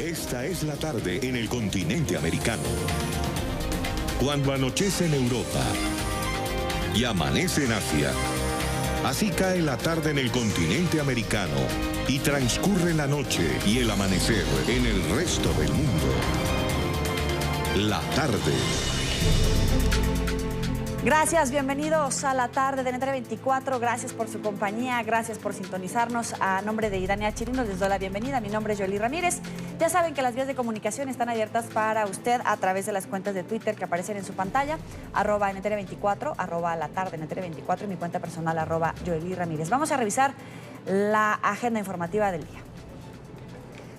Esta es la tarde en el continente americano. Cuando anochece en Europa y amanece en Asia, así cae la tarde en el continente americano y transcurre la noche y el amanecer en el resto del mundo. La tarde. Gracias, bienvenidos a la tarde de NTN 24. Gracias por su compañía, gracias por sintonizarnos. A nombre de Idania Chirino les doy la bienvenida. Mi nombre es Joely Ramírez. Ya saben que las vías de comunicación están abiertas para usted a través de las cuentas de Twitter que aparecen en su pantalla, @NTN24, @la tarde NTN24 y mi cuenta personal, @Joely Ramírez. Vamos a revisar la agenda informativa del día.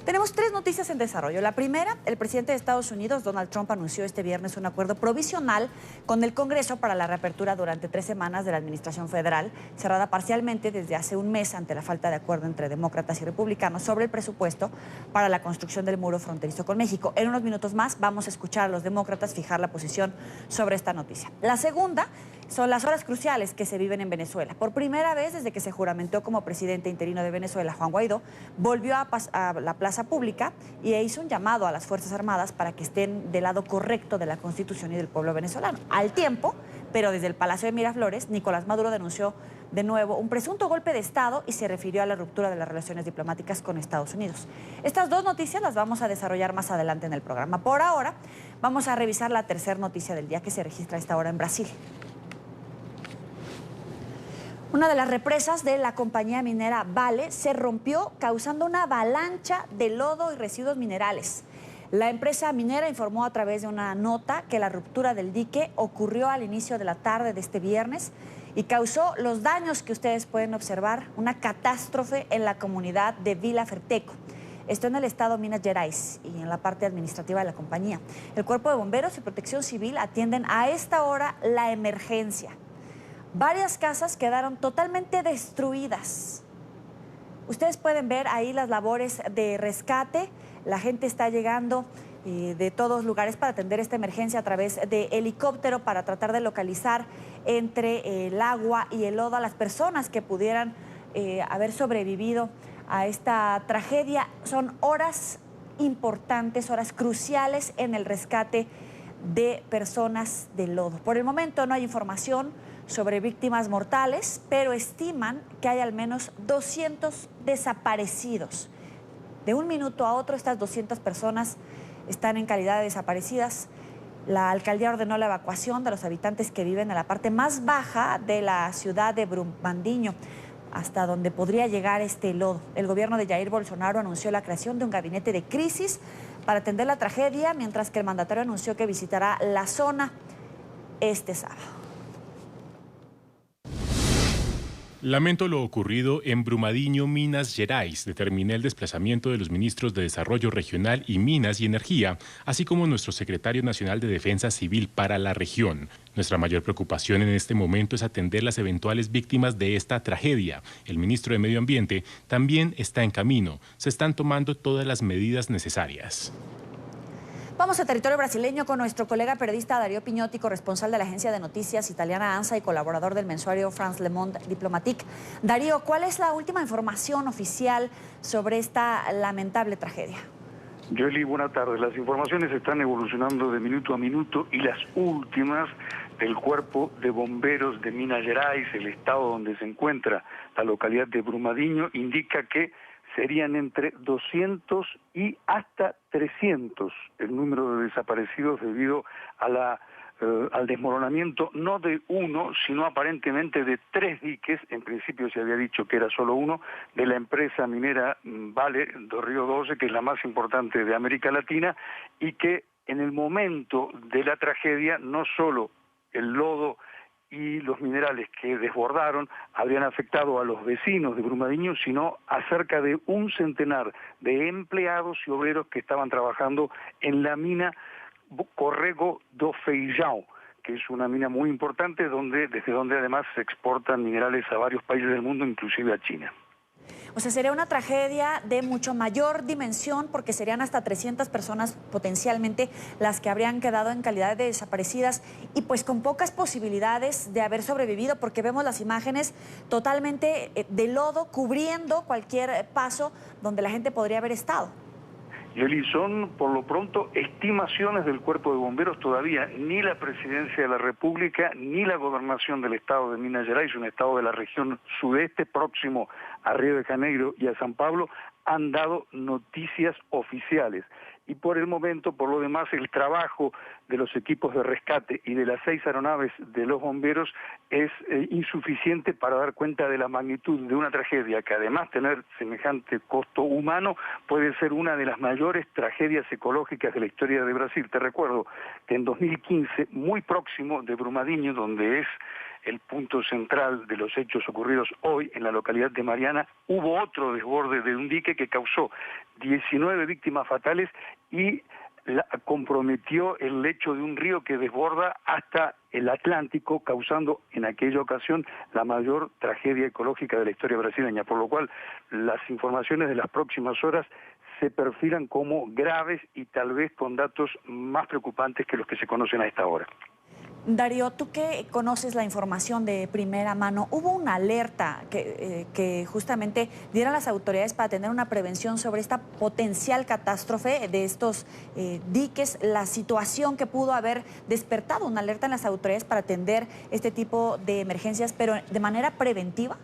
Tenemos 3 noticias en desarrollo. La primera, el presidente de Estados Unidos, Donald Trump, anunció este viernes un acuerdo provisional con el Congreso para la reapertura durante 3 semanas de la administración federal, cerrada parcialmente desde hace un mes ante la falta de acuerdo entre demócratas y republicanos sobre el presupuesto para la construcción del muro fronterizo con México. En unos minutos más vamos a escuchar a los demócratas fijar la posición sobre esta noticia. La segunda son las horas cruciales que se viven en Venezuela. Por primera vez desde que se juramentó como presidente interino de Venezuela, Juan Guaidó volvió a la plaza pública y hizo un llamado a las Fuerzas Armadas para que estén del lado correcto de la Constitución y del pueblo venezolano. Al tiempo, pero desde el Palacio de Miraflores, Nicolás Maduro denunció de nuevo un presunto golpe de Estado y se refirió a la ruptura de las relaciones diplomáticas con Estados Unidos. Estas 2 noticias las vamos a desarrollar más adelante en el programa. Por ahora, vamos a revisar la tercera noticia del día que se registra a esta hora en Brasil. Una de las represas de la compañía minera Vale se rompió, causando una avalancha de lodo y residuos minerales. La empresa minera informó a través de una nota que la ruptura del dique ocurrió al inicio de la tarde de este viernes y causó los daños que ustedes pueden observar, una catástrofe en la comunidad de Vila Ferteco. Esto en el estado Minas Gerais y en la parte administrativa de la compañía. El Cuerpo de Bomberos y Protección Civil atienden a esta hora la emergencia. Varias casas quedaron totalmente destruidas. Ustedes pueden ver ahí las labores de rescate. La gente está llegando de todos lugares para atender esta emergencia a través de helicóptero para tratar de localizar entre el agua y el lodo a las personas que pudieran haber sobrevivido a esta tragedia. Son horas importantes, horas cruciales en el rescate de personas del lodo. Por el momento no hay información sobre víctimas mortales, pero estiman que hay al menos 200 desaparecidos. De un minuto a otro, estas 200 personas están en calidad de desaparecidas. La alcaldía ordenó la evacuación de los habitantes que viven en la parte más baja de la ciudad de Brumadinho, hasta donde podría llegar este lodo. El gobierno de Jair Bolsonaro anunció la creación de un gabinete de crisis para atender la tragedia, mientras que el mandatario anunció que visitará la zona este sábado. Lamento lo ocurrido en Brumadinho, Minas Gerais. Determiné el desplazamiento de los ministros de Desarrollo Regional y Minas y Energía, así como nuestro secretario nacional de Defensa Civil para la región. Nuestra mayor preocupación en este momento es atender las eventuales víctimas de esta tragedia. El ministro de Medio Ambiente también está en camino. Se están tomando todas las medidas necesarias. Vamos a territorio brasileño con nuestro colega periodista Darío Piñotti, corresponsal de la agencia de noticias italiana ANSA y colaborador del mensuario France Le Monde Diplomatique. Darío, ¿cuál es la última información oficial sobre esta lamentable tragedia? Joely, buenas tardes. Las informaciones están evolucionando de minuto a minuto y las últimas del Cuerpo de Bomberos de Minas Gerais, el estado donde se encuentra la localidad de Brumadinho, indica que serían entre 200 y hasta 300 el número de desaparecidos debido a al desmoronamiento no de uno, sino aparentemente de 3 diques. En principio se había dicho que era solo uno, de la empresa minera Vale do Rio Doce, que es la más importante de América Latina, y que en el momento de la tragedia no solo el lodo y los minerales que desbordaron habrían afectado a los vecinos de Brumadinho, sino a cerca de 100 de empleados y obreros que estaban trabajando en la mina Corrego do Feijão, que es una mina muy importante desde donde además se exportan minerales a varios países del mundo, inclusive a China. O sea, sería una tragedia de mucho mayor dimensión porque serían hasta 300 personas potencialmente las que habrían quedado en calidad de desaparecidas y pues con pocas posibilidades de haber sobrevivido porque vemos las imágenes totalmente de lodo cubriendo cualquier paso donde la gente podría haber estado. Yoli, son por lo pronto estimaciones del Cuerpo de Bomberos. Todavía ni la Presidencia de la República ni la Gobernación del Estado de Minas Gerais, un estado de la región sudeste próximo a Río de Janeiro y a San Pablo, han dado noticias oficiales. Y por el momento, por lo demás, el trabajo de los equipos de rescate y de las 6 aeronaves de los bomberos es insuficiente para dar cuenta de la magnitud de una tragedia que, además de tener semejante costo humano, puede ser una de las mayores tragedias ecológicas de la historia de Brasil. Te recuerdo que en 2015, muy próximo de Brumadinho, donde es el punto central de los hechos ocurridos hoy en la localidad de Mariana, hubo otro desborde de un dique que causó 19 víctimas fatales y comprometió el lecho de un río que desborda hasta el Atlántico, causando en aquella ocasión la mayor tragedia ecológica de la historia brasileña, por lo cual las informaciones de las próximas horas se perfilan como graves y tal vez con datos más preocupantes que los que se conocen a esta hora. Darío, tú que conoces la información de primera mano, ¿hubo una alerta que justamente dieran las autoridades para tener una prevención sobre esta potencial catástrofe de estos diques? La situación que pudo haber despertado una alerta en las autoridades para atender este tipo de emergencias, pero de manera preventiva.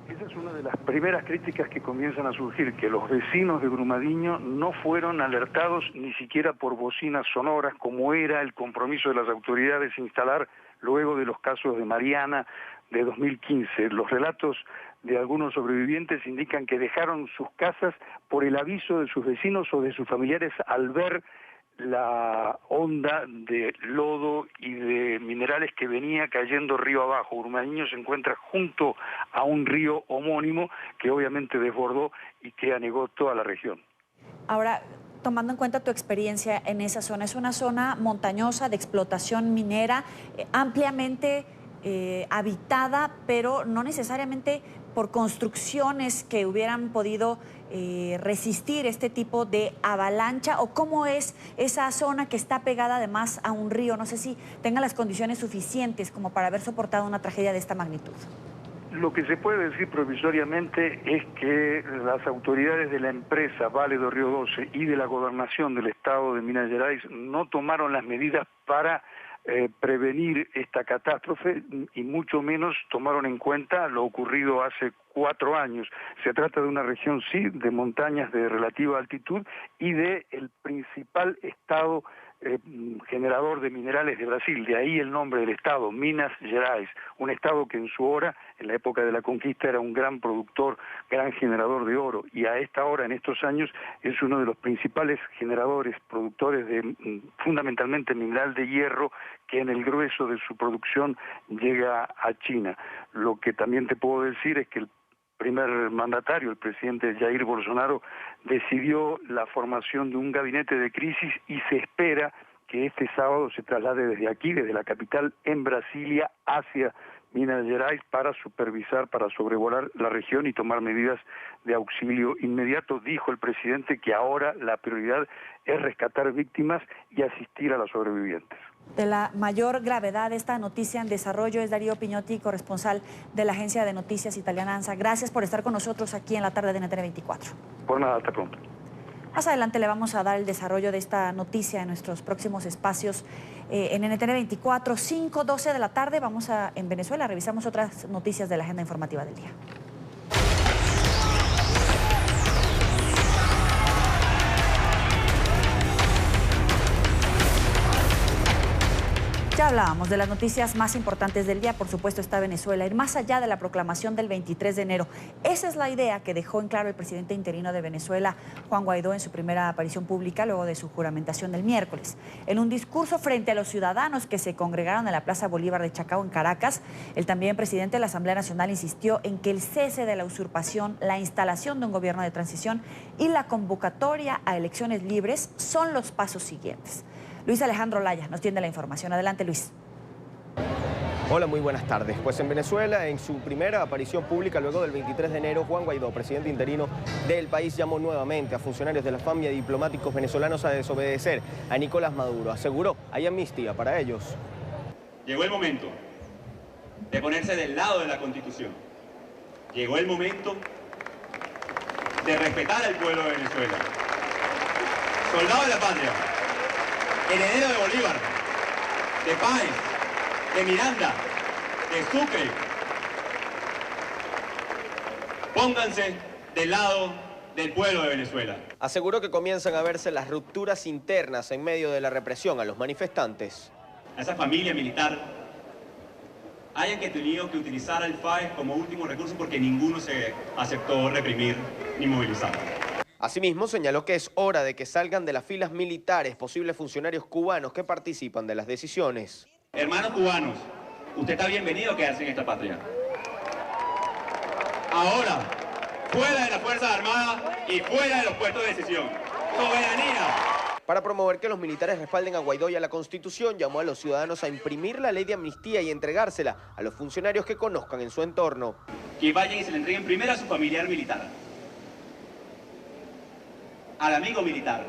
Esa es una de las primeras críticas que comienzan a surgir, que los vecinos de Brumadinho no fueron alertados ni siquiera por bocinas sonoras, como era el compromiso de las autoridades instalar luego de los casos de Mariana de 2015. Los relatos de algunos sobrevivientes indican que dejaron sus casas por el aviso de sus vecinos o de sus familiares al ver la onda de lodo y de minerales que venía cayendo río abajo. Brumadinho se encuentra junto a un río homónimo que obviamente desbordó y que anegó toda la región. Ahora, tomando en cuenta tu experiencia en esa zona, es una zona montañosa de explotación minera, ampliamente habitada, pero no necesariamente por construcciones que hubieran podido resistir este tipo de avalancha, o cómo es esa zona que está pegada además a un río. No sé si tenga las condiciones suficientes como para haber soportado una tragedia de esta magnitud. Lo que se puede decir provisoriamente es que las autoridades de la empresa Vale do Rio Doce y de la gobernación del estado de Minas Gerais no tomaron las medidas para prevenir esta catástrofe y mucho menos tomaron en cuenta lo ocurrido hace 4 años. Se trata de una región, sí, de montañas de relativa altitud y de el principal estado generador de minerales de Brasil, de ahí el nombre del estado, Minas Gerais, un estado que en su hora, en la época de la conquista, era un gran productor, gran generador de oro, y a esta hora, en estos años, es uno de los principales generadores, productores de fundamentalmente mineral de hierro, que en el grueso de su producción llega a China. Lo que también te puedo decir es que el primer mandatario, el presidente Jair Bolsonaro, decidió la formación de un gabinete de crisis y se espera que este sábado se traslade desde aquí, desde la capital, en Brasilia, hacia Minas Gerais, para supervisar, para sobrevolar la región y tomar medidas de auxilio inmediato. Dijo el presidente que ahora la prioridad es rescatar víctimas y asistir a los sobrevivientes. De la mayor gravedad de esta noticia en desarrollo es Darío Piñotti, corresponsal de la agencia de noticias italiana ANSA. Gracias por estar con nosotros aquí en la tarde de NTN 24. Por nada, hasta pronto. Más adelante le vamos a dar el desarrollo de esta noticia en nuestros próximos espacios en NTN 24, 5:12 de la tarde. Vamos en Venezuela, revisamos otras noticias de la agenda informativa del día. Ya hablábamos de las noticias más importantes del día, por supuesto está Venezuela, ir más allá de la proclamación del 23 de enero. Esa es la idea que dejó en claro el presidente interino de Venezuela, Juan Guaidó, en su primera aparición pública luego de su juramentación del miércoles. En un discurso frente a los ciudadanos que se congregaron en la Plaza Bolívar de Chacao, en Caracas, el también presidente de la Asamblea Nacional insistió en que el cese de la usurpación, la instalación de un gobierno de transición y la convocatoria a elecciones libres son los pasos siguientes. Luis Alejandro Laya nos tiene la información. Adelante, Luis. Hola, muy buenas tardes. Pues en Venezuela, en su primera aparición pública luego del 23 de enero, Juan Guaidó, presidente interino del país, llamó nuevamente a funcionarios de la FAM y a diplomáticos venezolanos a desobedecer a Nicolás Maduro. Aseguró, hay amnistía para ellos. Llegó el momento de ponerse del lado de la Constitución. Llegó el momento de respetar al pueblo de Venezuela. soldado de la patria, heredero de Bolívar, de Páez, de Miranda, de Sucre. Pónganse del lado del pueblo de Venezuela. Aseguró que comienzan a verse las rupturas internas en medio de la represión a los manifestantes. A esa familia militar hayan tenido que utilizar al FAES como último recurso porque ninguno se aceptó reprimir ni movilizar. Asimismo, señaló que es hora de que salgan de las filas militares posibles funcionarios cubanos que participan de las decisiones. Hermanos cubanos, usted está bienvenido a quedarse en esta patria. Ahora, fuera de las Fuerzas Armadas y fuera de los puestos de decisión. ¡Soberanía! Para promover que los militares respalden a Guaidó y a la Constitución, llamó a los ciudadanos a imprimir la ley de amnistía y entregársela a los funcionarios que conozcan en su entorno. Que vayan y se le entreguen primero a su familiar militar, al amigo militar,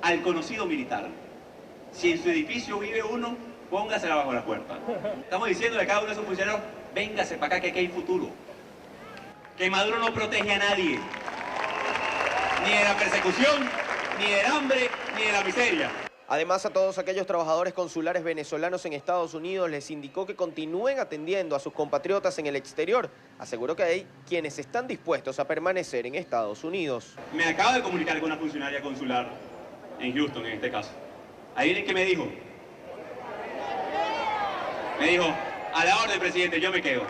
al conocido militar. Si en su edificio vive uno, póngasela bajo la puerta. Estamos diciendo a cada uno de esos funcionarios, véngase para acá que aquí hay futuro. Que Maduro no protege a nadie, ni de la persecución, ni del hambre, ni de la miseria. Además, a todos aquellos trabajadores consulares venezolanos en Estados Unidos les indicó que continúen atendiendo a sus compatriotas en el exterior. Aseguró que hay quienes están dispuestos a permanecer en Estados Unidos. Me acabo de comunicar con una funcionaria consular en Houston, en este caso. Adivinen qué me dijo. Me dijo, a la orden, presidente, yo me quedo.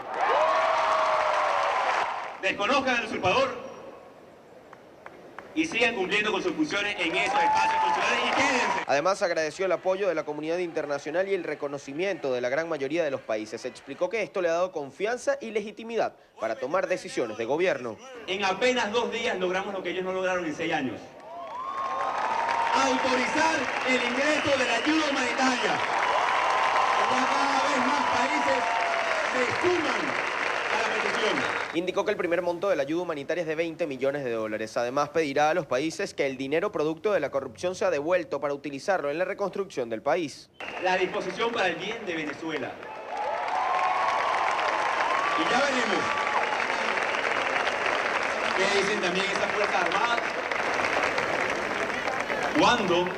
Desconozcan al usurpador y sigan cumpliendo con sus funciones en esos espacios consulares y quédense. Además, agradeció el apoyo de la comunidad internacional y el reconocimiento de la gran mayoría de los países. Explicó que esto le ha dado confianza y legitimidad para tomar decisiones de gobierno. En apenas 2 días logramos lo que ellos no lograron en 6 años. Autorizar el ingreso de la ayuda humanitaria. Ya cada vez más países se suman a la petición. Indicó que el primer monto de la ayuda humanitaria es de 20 millones de dólares. Además, pedirá a los países que el dinero producto de la corrupción sea devuelto para utilizarlo en la reconstrucción del país. La disposición para el bien de Venezuela. Y ya veremos qué dicen también esas Fuerzas Armadas cuando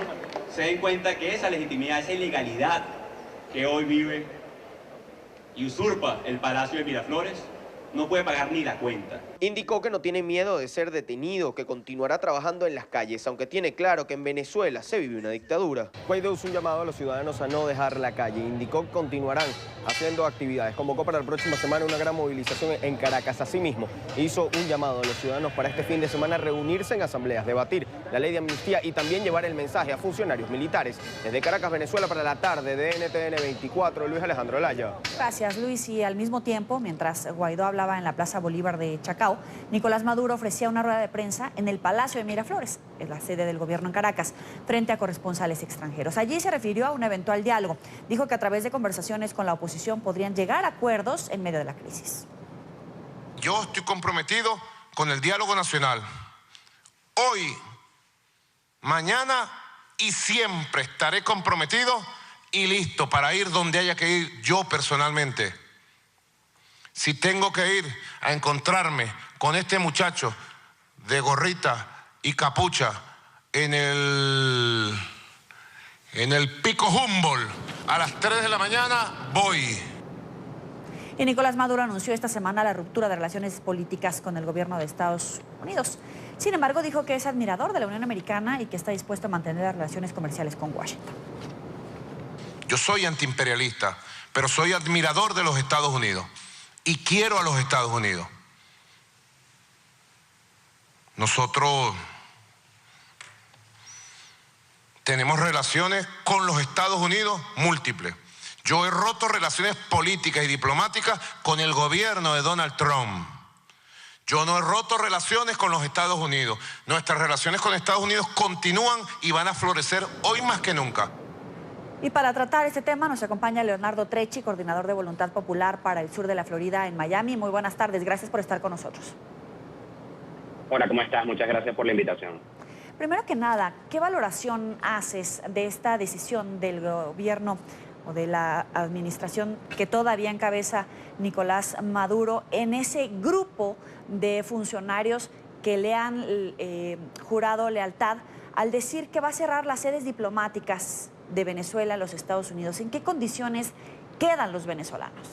se den cuenta que esa legitimidad, esa ilegalidad que hoy vive y usurpa el Palacio de Miraflores, no puede pagar ni la cuenta. Indicó que no tiene miedo de ser detenido, que continuará trabajando en las calles, aunque tiene claro que en Venezuela se vive una dictadura. Guaidó hizo un llamado a los ciudadanos a no dejar la calle. Indicó que continuarán haciendo actividades. Convocó para la próxima semana una gran movilización en Caracas. Asimismo, hizo un llamado a los ciudadanos para este fin de semana reunirse en asambleas, debatir la ley de amnistía y también llevar el mensaje a funcionarios militares. Desde Caracas, Venezuela, para la tarde de NTN 24, Luis Alejandro Laya. Gracias, Luis. Y al mismo tiempo, mientras Guaidó hablaba en la Plaza Bolívar de Chacao, Nicolás Maduro ofrecía una rueda de prensa en el Palacio de Miraflores, en la sede del gobierno en Caracas, frente a corresponsales extranjeros. Allí se refirió a un eventual diálogo. Dijo que a través de conversaciones con la oposición podrían llegar a acuerdos en medio de la crisis. Yo estoy comprometido con el diálogo nacional. Hoy, mañana y siempre estaré comprometido y listo para ir donde haya que ir yo personalmente. Si tengo que ir a encontrarme con este muchacho de gorrita y capucha en el Pico Humboldt a las 3 de la mañana, voy. Y Nicolás Maduro anunció esta semana la ruptura de relaciones políticas con el gobierno de Estados Unidos. Sin embargo, dijo que es admirador de la Unión Americana y que está dispuesto a mantener las relaciones comerciales con Washington. Yo soy antiimperialista, pero soy admirador de los Estados Unidos. Y quiero a los Estados Unidos. Nosotros tenemos relaciones con los Estados Unidos múltiples. Yo he roto relaciones políticas y diplomáticas con el gobierno de Donald Trump. Yo no he roto relaciones con los Estados Unidos. Nuestras relaciones con Estados Unidos continúan y van a florecer hoy más que nunca. Y para tratar este tema nos acompaña Leonardo Trecci, coordinador de Voluntad Popular para el sur de la Florida en Miami. Muy buenas tardes, gracias por estar con nosotros. Hola, ¿cómo estás? Muchas gracias por la invitación. Primero que nada, ¿qué valoración haces de esta decisión del gobierno o de la administración que todavía encabeza Nicolás Maduro en ese grupo de funcionarios que le han jurado lealtad al decir que va a cerrar las sedes diplomáticas de Venezuela a los Estados Unidos. ¿En qué condiciones quedan los venezolanos?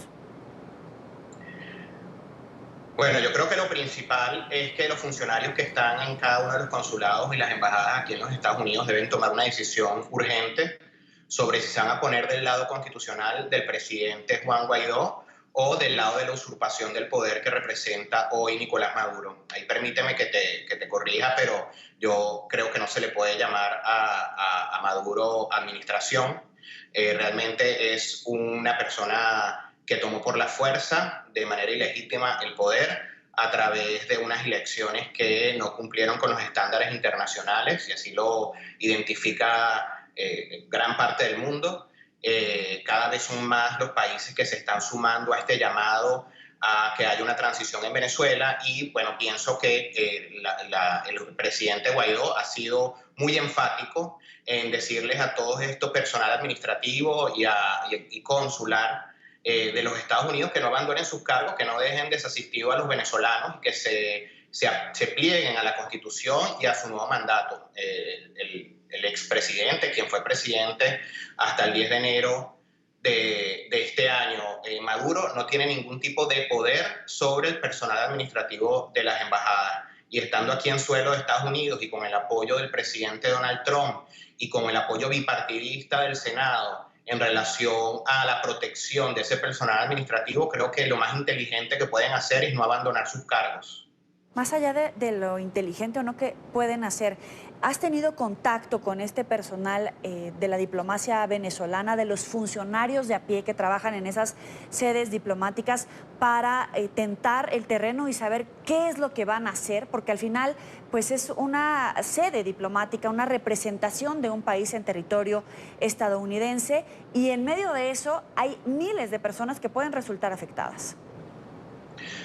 Bueno, yo creo que lo principal es que los funcionarios que están en cada uno de los consulados y las embajadas aquí en los Estados Unidos deben tomar una decisión urgente sobre si se van a poner del lado constitucional del presidente Juan Guaidó o del lado de la usurpación del poder que representa hoy Nicolás Maduro. Ahí permíteme que te corrija, pero yo creo que no se le puede llamar a Maduro administración. Realmente es una persona que tomó por la fuerza, de manera ilegítima, el poder a través de unas elecciones que no cumplieron con los estándares internacionales, y así lo identifica gran parte del mundo. Cada vez son más los países que se están sumando a este llamado a que haya una transición en Venezuela, y bueno, pienso que el presidente Guaidó ha sido muy enfático en decirles a todos estos personal administrativo y consular de los Estados Unidos que no abandonen sus cargos, que no dejen desasistidos a los venezolanos, que se plieguen a la Constitución y a su nuevo mandato. El expresidente, quien fue presidente hasta el 10 de enero de este año, Maduro, no tiene ningún tipo de poder sobre el personal administrativo de las embajadas. Y estando aquí en suelo de Estados Unidos y con el apoyo del presidente Donald Trump y con el apoyo bipartidista del Senado en relación a la protección de ese personal administrativo, creo que lo más inteligente que pueden hacer es no abandonar sus cargos. Más allá de lo inteligente o no que pueden hacer, ¿has tenido contacto con este personal de la diplomacia venezolana, de los funcionarios de a pie que trabajan en esas sedes diplomáticas para tentar el terreno y saber qué es lo que van a hacer? Porque al final pues es una sede diplomática, una representación de un país en territorio estadounidense, y en medio de eso hay miles de personas que pueden resultar afectadas.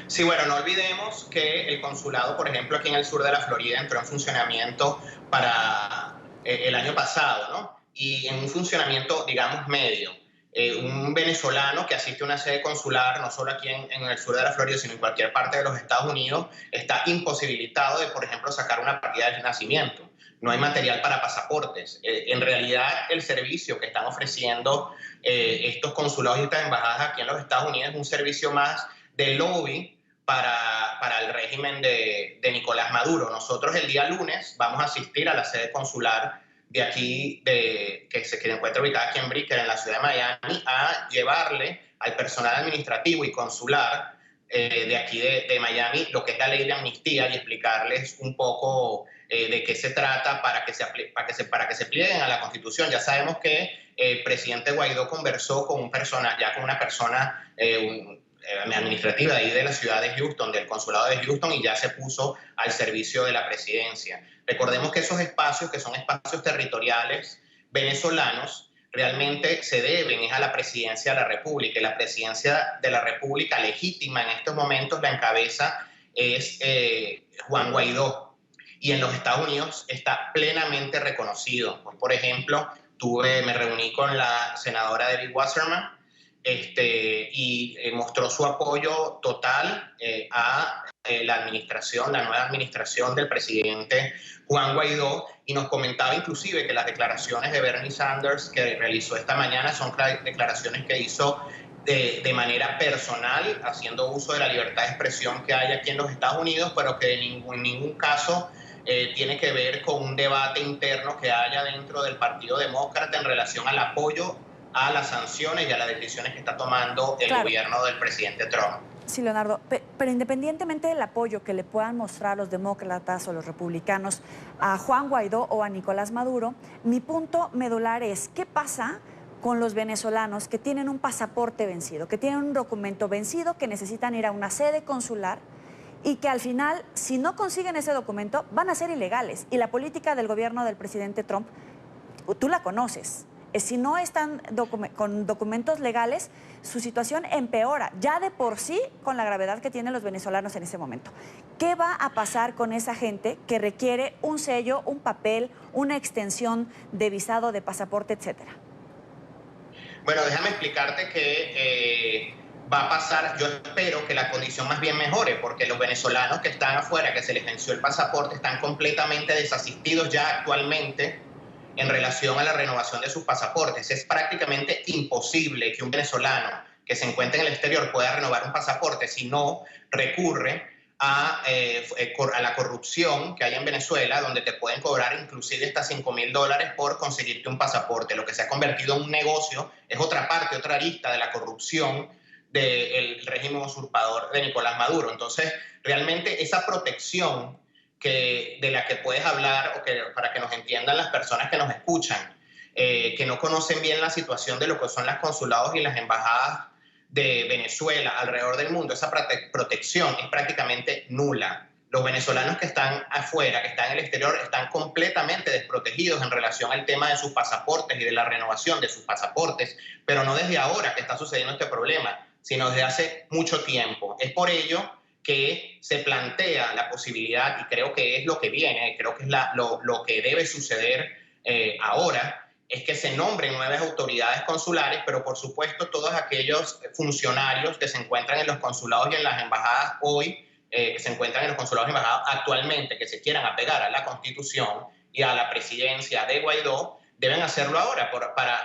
Sí, bueno, no olvidemos que el consulado, por ejemplo, aquí en el sur de la Florida entró en funcionamiento para el año pasado, ¿no? Y en un funcionamiento, digamos, medio. Un venezolano que asiste a una sede consular, no solo aquí en el sur de la Florida, sino en cualquier parte de los Estados Unidos, está imposibilitado de, por ejemplo, sacar una partida de nacimiento. No hay material para pasaportes. En realidad, el servicio que están ofreciendo estos consulados y estas embajadas aquí en los Estados Unidos es un servicio más de lobby para el régimen de Nicolás Maduro. Nosotros el día lunes vamos a asistir a la sede consular de aquí, que se encuentra ubicada aquí en Brickell, en la ciudad de Miami, a llevarle al personal administrativo y consular de aquí de Miami lo que es la ley de amnistía, y explicarles un poco de qué se trata para que se plieguen a la Constitución. Ya sabemos que el presidente Guaidó conversó con una persona administrativa de ahí de la ciudad de Houston, del consulado de Houston, y ya se puso al servicio de la presidencia. Recordemos que esos espacios, que son espacios territoriales venezolanos, realmente se deben a la presidencia de la República, y la presidencia de la República legítima en estos momentos la encabeza es Juan Guaidó, y en los Estados Unidos está plenamente reconocido. Por ejemplo, me reuní con la senadora Debbie Wasserman, y mostró su apoyo total a la nueva administración del presidente Juan Guaidó, y nos comentaba inclusive que las declaraciones de Bernie Sanders que realizó esta mañana son declaraciones que hizo de manera personal, haciendo uso de la libertad de expresión que hay aquí en los Estados Unidos, pero que en ningún caso tiene que ver con un debate interno que haya dentro del Partido Demócrata en relación al apoyo a las sanciones y a las decisiones que está tomando el gobierno del presidente Trump. Sí, Leonardo, pero independientemente del apoyo que le puedan mostrar los demócratas o los republicanos a Juan Guaidó o a Nicolás Maduro, mi punto medular es: ¿qué pasa con los venezolanos que tienen un pasaporte vencido, que tienen un documento vencido, que necesitan ir a una sede consular y que al final, si no consiguen ese documento, van a ser ilegales? Y la política del gobierno del presidente Trump, tú la conoces. Si no están con documentos legales, su situación empeora, ya de por sí con la gravedad que tienen los venezolanos en ese momento. ¿Qué va a pasar con esa gente que requiere un sello, un papel, una extensión de visado, de pasaporte, etcétera? Bueno, déjame explicarte que va a pasar, yo espero que la condición más bien mejore, porque los venezolanos que están afuera, que se les venció el pasaporte, están completamente desasistidos ya actualmente en relación a la renovación de sus pasaportes. Es prácticamente imposible que un venezolano que se encuentre en el exterior pueda renovar un pasaporte si no recurre a la corrupción que hay en Venezuela, donde te pueden cobrar inclusive hasta $5.000 por conseguirte un pasaporte. Lo que se ha convertido en un negocio es otra parte, otra arista de la corrupción del régimen usurpador de Nicolás Maduro. Entonces, realmente esa protección de la que puedes hablar, o para que nos entiendan las personas que nos escuchan, que no conocen bien la situación de lo que son los consulados y las embajadas de Venezuela alrededor del mundo, esa protección es prácticamente nula. Los venezolanos que están afuera, que están en el exterior, están completamente desprotegidos en relación al tema de sus pasaportes y de la renovación de sus pasaportes, pero no desde ahora que está sucediendo este problema, sino desde hace mucho tiempo. Es por ello que se plantea la posibilidad, y creo que es lo que viene, creo que es lo que debe suceder ahora, es que se nombren nuevas autoridades consulares, pero por supuesto todos aquellos funcionarios que se encuentran en los consulados y en las embajadas hoy, que se encuentran en los consulados y embajadas actualmente, que se quieran apegar a la Constitución y a la presidencia de Guaidó, deben hacerlo ahora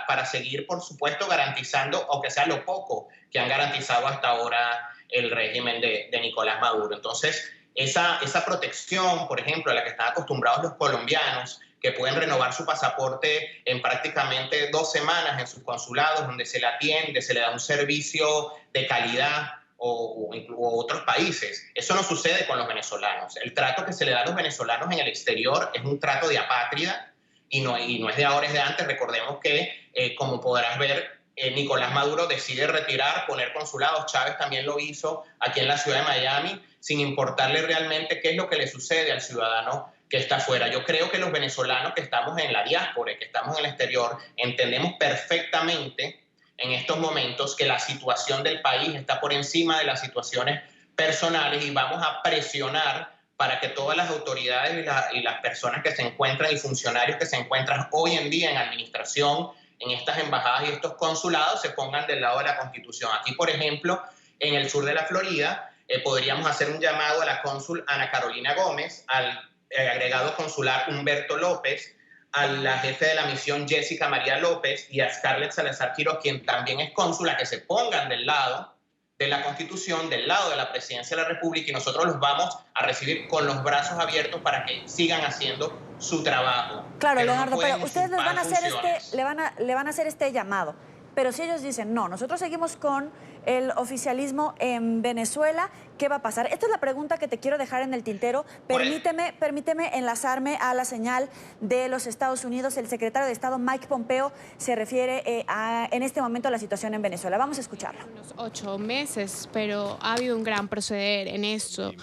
para seguir, por supuesto, garantizando, aunque sea lo poco que han garantizado hasta ahora el régimen de Nicolás Maduro. Entonces, esa protección, por ejemplo, a la que están acostumbrados los colombianos, que pueden renovar su pasaporte en prácticamente 2 semanas en sus consulados, donde se le atiende, se le da un servicio de calidad, o otros países. Eso no sucede con los venezolanos. El trato que se le da a los venezolanos en el exterior es un trato de apátrida y no es de ahora, es de antes. Recordemos que, como podrás ver, Nicolás Maduro decide retirar, poner consulados. Chávez también lo hizo aquí en la ciudad de Miami, sin importarle realmente qué es lo que le sucede al ciudadano que está afuera. Yo creo que los venezolanos que estamos en la diáspora, que estamos en el exterior, entendemos perfectamente en estos momentos que la situación del país está por encima de las situaciones personales y vamos a presionar para que todas las autoridades y las personas que se encuentran y funcionarios que se encuentran hoy en día en administración, en estas embajadas y estos consulados, se pongan del lado de la Constitución. Aquí, por ejemplo, en el sur de la Florida, podríamos hacer un llamado a la cónsul Ana Carolina Gómez, al agregado consular Humberto López, a la jefe de la misión Jessica María López y a Scarlett Salazar Quiroz, quien también es cónsula, que se pongan del lado de la Constitución, del lado de la Presidencia de la República, y nosotros los vamos a recibir con los brazos abiertos para que sigan haciendo su trabajo. Claro, pero Leonardo, no pero ustedes les van a hacer le van a hacer este llamado. Pero si ellos dicen, no, nosotros seguimos con el oficialismo en Venezuela, ¿qué va a pasar? Esta es la pregunta que te quiero dejar en el tintero. Permíteme enlazarme a la señal de los Estados Unidos. El secretario de Estado, Mike Pompeo, se refiere en este momento a la situación en Venezuela. Vamos a escucharlo. Unos 8 meses, pero ha habido un gran proceder en esto.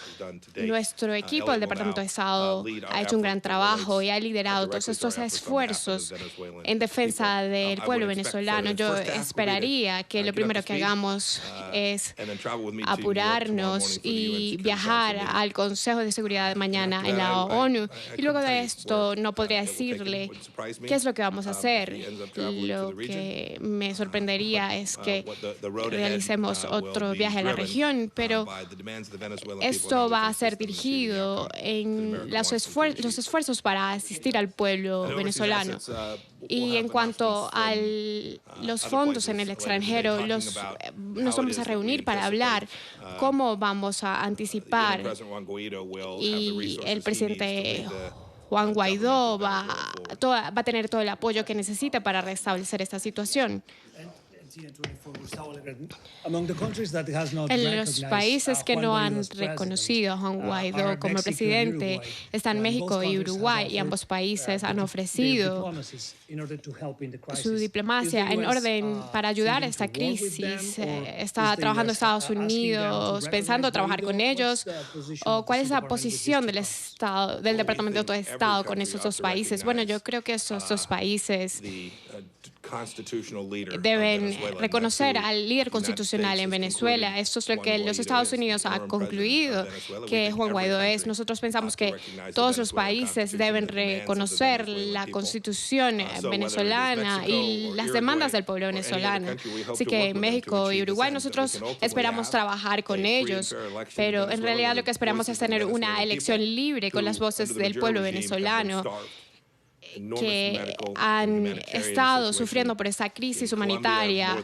Nuestro equipo del Departamento de Estado ha hecho un gran trabajo y ha liderado todos estos esfuerzos en defensa del pueblo venezolano. Yo esperaría que lo primero que hagamos es apurarnos y viajar al Consejo de Seguridad de mañana en la ONU. Y luego de esto no podría decirle qué es lo que vamos a hacer. Lo que me sorprendería es que realicemos otro viaje a la región, pero esto va a ser dirigido en los esfuerzos para asistir al pueblo venezolano. Y en cuanto a los fondos en el extranjero, nos vamos a reunir para hablar cómo vamos a anticipar, y el presidente Juan Guaidó va a tener todo el apoyo que necesita para restablecer esta situación. En los países que no han reconocido a Juan Guaidó como presidente están México y Uruguay, y ambos países han ofrecido su diplomacia en orden para ayudar a esta crisis. ¿Está trabajando Estados Unidos pensando trabajar con ellos? ¿O cuál es la posición del Departamento de Estado con esos dos países? Bueno, yo creo que esos dos países deben reconocer al líder constitucional en Venezuela. Esto es lo que los Estados Unidos ha concluido que Juan Guaidó es. Nosotros pensamos que todos los países deben reconocer la constitución venezolana y las demandas del pueblo venezolano. Así que en México y Uruguay nosotros esperamos trabajar con ellos, pero en realidad lo que esperamos es tener una elección libre con las voces del pueblo venezolano que han estado sufriendo por esta crisis humanitaria.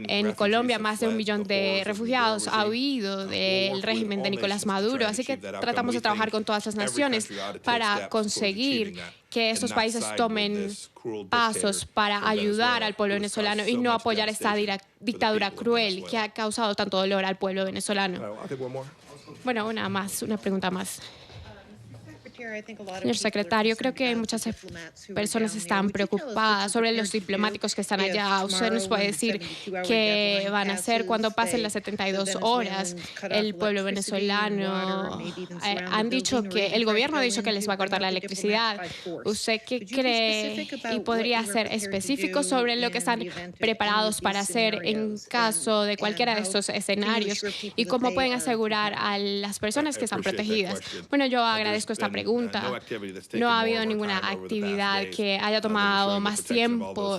En Colombia, más de 1 millón de refugiados ha huido del régimen de Nicolás Maduro, así que tratamos de trabajar con todas las naciones para conseguir que estos países tomen pasos para ayudar al pueblo venezolano y no apoyar esta dictadura cruel que ha causado tanto dolor al pueblo venezolano. Bueno, una pregunta más. Señor secretario, creo que muchas personas están preocupadas sobre los diplomáticos que están allá. Usted nos puede decir qué van a hacer cuando pasen las 72 horas. El pueblo venezolano han dicho que el gobierno ha dicho que les va a cortar la electricidad. ¿Usted qué cree y podría ser específico sobre lo que están preparados para hacer en caso de cualquiera de estos escenarios y cómo pueden asegurar a las personas que están protegidas? Bueno, yo agradezco esta pregunta. No ha habido ninguna actividad que haya tomado más tiempo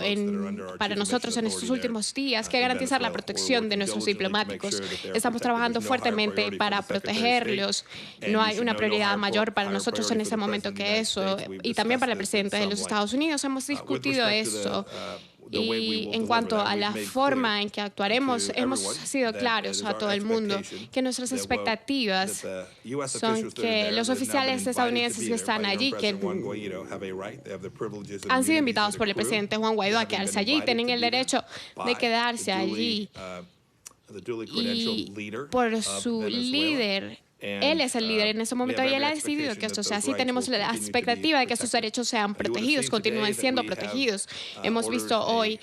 para nosotros en estos últimos días que garantizar la protección de nuestros diplomáticos. Estamos trabajando fuertemente para protegerlos. No hay una prioridad mayor para nosotros en este momento que eso. Y también para el presidente de los Estados Unidos hemos discutido eso. Y en cuanto a la forma en que actuaremos, hemos sido claros a todo el mundo que nuestras expectativas son que los oficiales estadounidenses que están allí, que han sido invitados por el presidente Juan Guaidó a quedarse allí, tienen el derecho de quedarse allí. Y por su líder, él es el líder en ese momento y él ha decidido que esto sea así. Tenemos la expectativa de que estos derechos sean protegidos, continúen siendo protegidos. Hemos visto hoy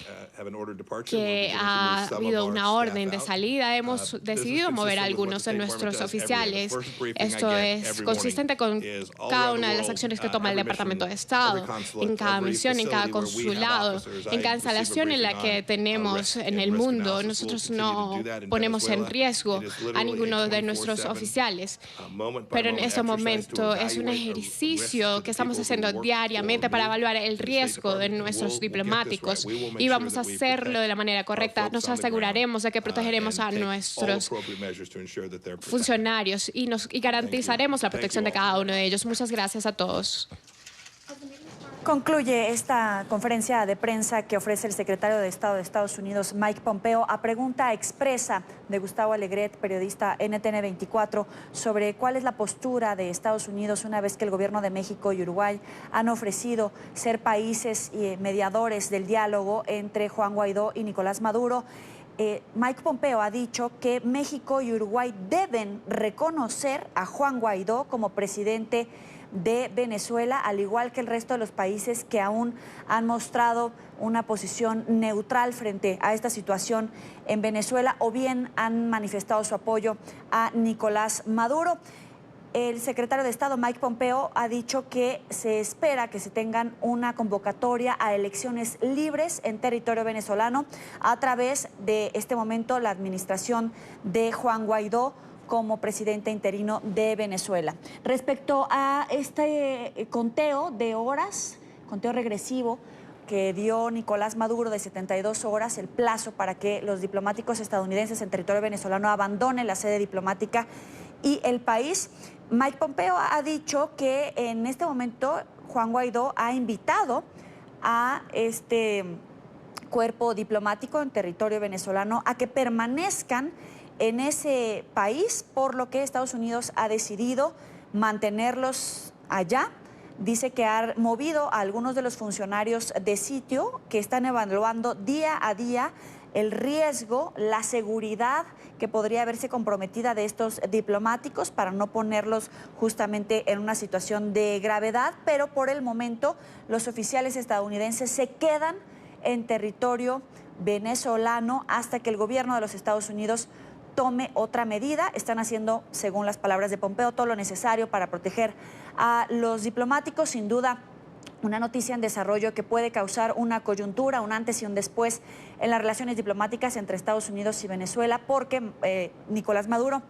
que ha habido una orden de salida. Hemos decidido mover a algunos de nuestros oficiales. Esto es consistente con cada una de las acciones que toma el Departamento de Estado, en cada misión, en cada consulado, en cada instalación en la que tenemos en el mundo. Nosotros no ponemos en riesgo a ninguno de nuestros oficiales. Pero en este momento es un ejercicio que estamos haciendo diariamente para evaluar el riesgo de nuestros diplomáticos y vamos a hacerlo de la manera correcta. Nos aseguraremos de que protegeremos a nuestros funcionarios y garantizaremos la protección de cada uno de ellos. Muchas gracias a todos. Concluye esta conferencia de prensa que ofrece el secretario de Estado de Estados Unidos, Mike Pompeo, a pregunta expresa de Gustavo Alegret, periodista NTN 24, sobre cuál es la postura de Estados Unidos una vez que el gobierno de México y Uruguay han ofrecido ser países mediadores del diálogo entre Juan Guaidó y Nicolás Maduro. Mike Pompeo ha dicho que México y Uruguay deben reconocer a Juan Guaidó como presidente de Venezuela, al igual que el resto de los países que aún han mostrado una posición neutral frente a esta situación en Venezuela o bien han manifestado su apoyo a Nicolás Maduro. El secretario de Estado, Mike Pompeo, ha dicho que se espera que se tengan una convocatoria a elecciones libres en territorio venezolano a través de este momento la administración de Juan Guaidó como presidente interino de Venezuela. Respecto a este conteo de horas, conteo regresivo que dio Nicolás Maduro de 72 horas, el plazo para que los diplomáticos estadounidenses en territorio venezolano abandonen la sede diplomática y el país, Mike Pompeo ha dicho que en este momento Juan Guaidó ha invitado a este cuerpo diplomático en territorio venezolano a que permanezcan en ese país, por lo que Estados Unidos ha decidido mantenerlos allá. Dice que ha movido a algunos de los funcionarios de sitio que están evaluando día a día el riesgo, la seguridad que podría verse comprometida de estos diplomáticos para no ponerlos justamente en una situación de gravedad, pero por el momento los oficiales estadounidenses se quedan en territorio venezolano hasta que el gobierno de los Estados Unidos tome otra medida. Están haciendo, según las palabras de Pompeo, todo lo necesario para proteger a los diplomáticos. Sin duda, Una noticia en desarrollo que puede causar una coyuntura, un antes y un después en las relaciones diplomáticas entre Estados Unidos y Venezuela, porque Nicolás Maduro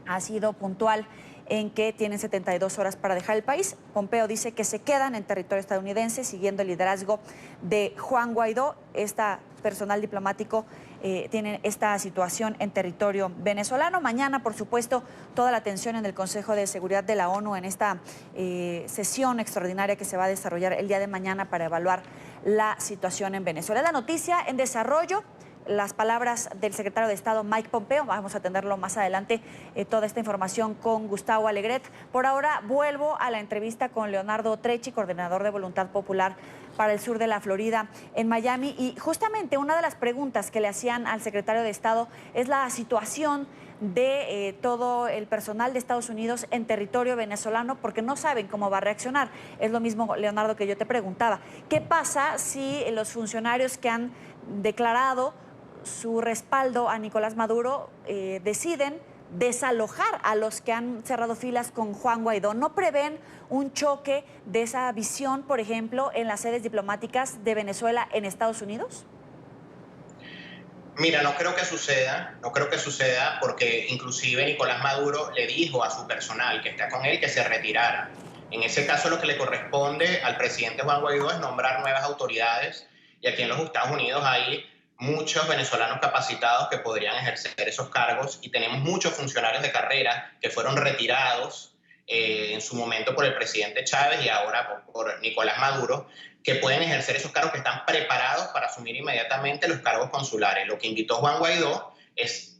ha sido puntual en que tienen 72 horas para dejar el país. Pompeo dice que se quedan en territorio estadounidense siguiendo el liderazgo de Juan Guaidó. Personal diplomático tiene esta situación en territorio venezolano. Mañana, por supuesto, toda la atención en el Consejo de Seguridad de la ONU en esta sesión extraordinaria que se va a desarrollar el día de mañana para evaluar la situación en Venezuela. La noticia en desarrollo, las palabras del secretario de Estado Mike Pompeo. Vamos a atenderlo más adelante, toda esta información con Gustavo Alegret. Por ahora vuelvo a la entrevista con Leonardo Trecci, coordinador de Voluntad Popular para el sur de la Florida en Miami. Y justamente una de las preguntas que le hacían al secretario de Estado es la situación de todo el personal de Estados Unidos en territorio venezolano, porque no saben cómo va a reaccionar. Es lo mismo, Leonardo, que yo te preguntaba. ¿Qué pasa si los funcionarios que han declarado su respaldo a Nicolás Maduro deciden desalojar a los que han cerrado filas con Juan Guaidó? ¿No prevén un choque de esa visión, por ejemplo, en las sedes diplomáticas de Venezuela en Estados Unidos? Mira, no creo que suceda porque inclusive Nicolás Maduro le dijo a su personal que está con él que se retirara. En ese caso lo que le corresponde al presidente Juan Guaidó es nombrar nuevas autoridades, y aquí en los Estados Unidos hay muchos venezolanos capacitados que podrían ejercer esos cargos, y tenemos muchos funcionarios de carrera que fueron retirados en su momento por el presidente Chávez y ahora por Nicolás Maduro, que pueden ejercer esos cargos, que están preparados para asumir inmediatamente los cargos consulares. Lo que invitó Juan Guaidó es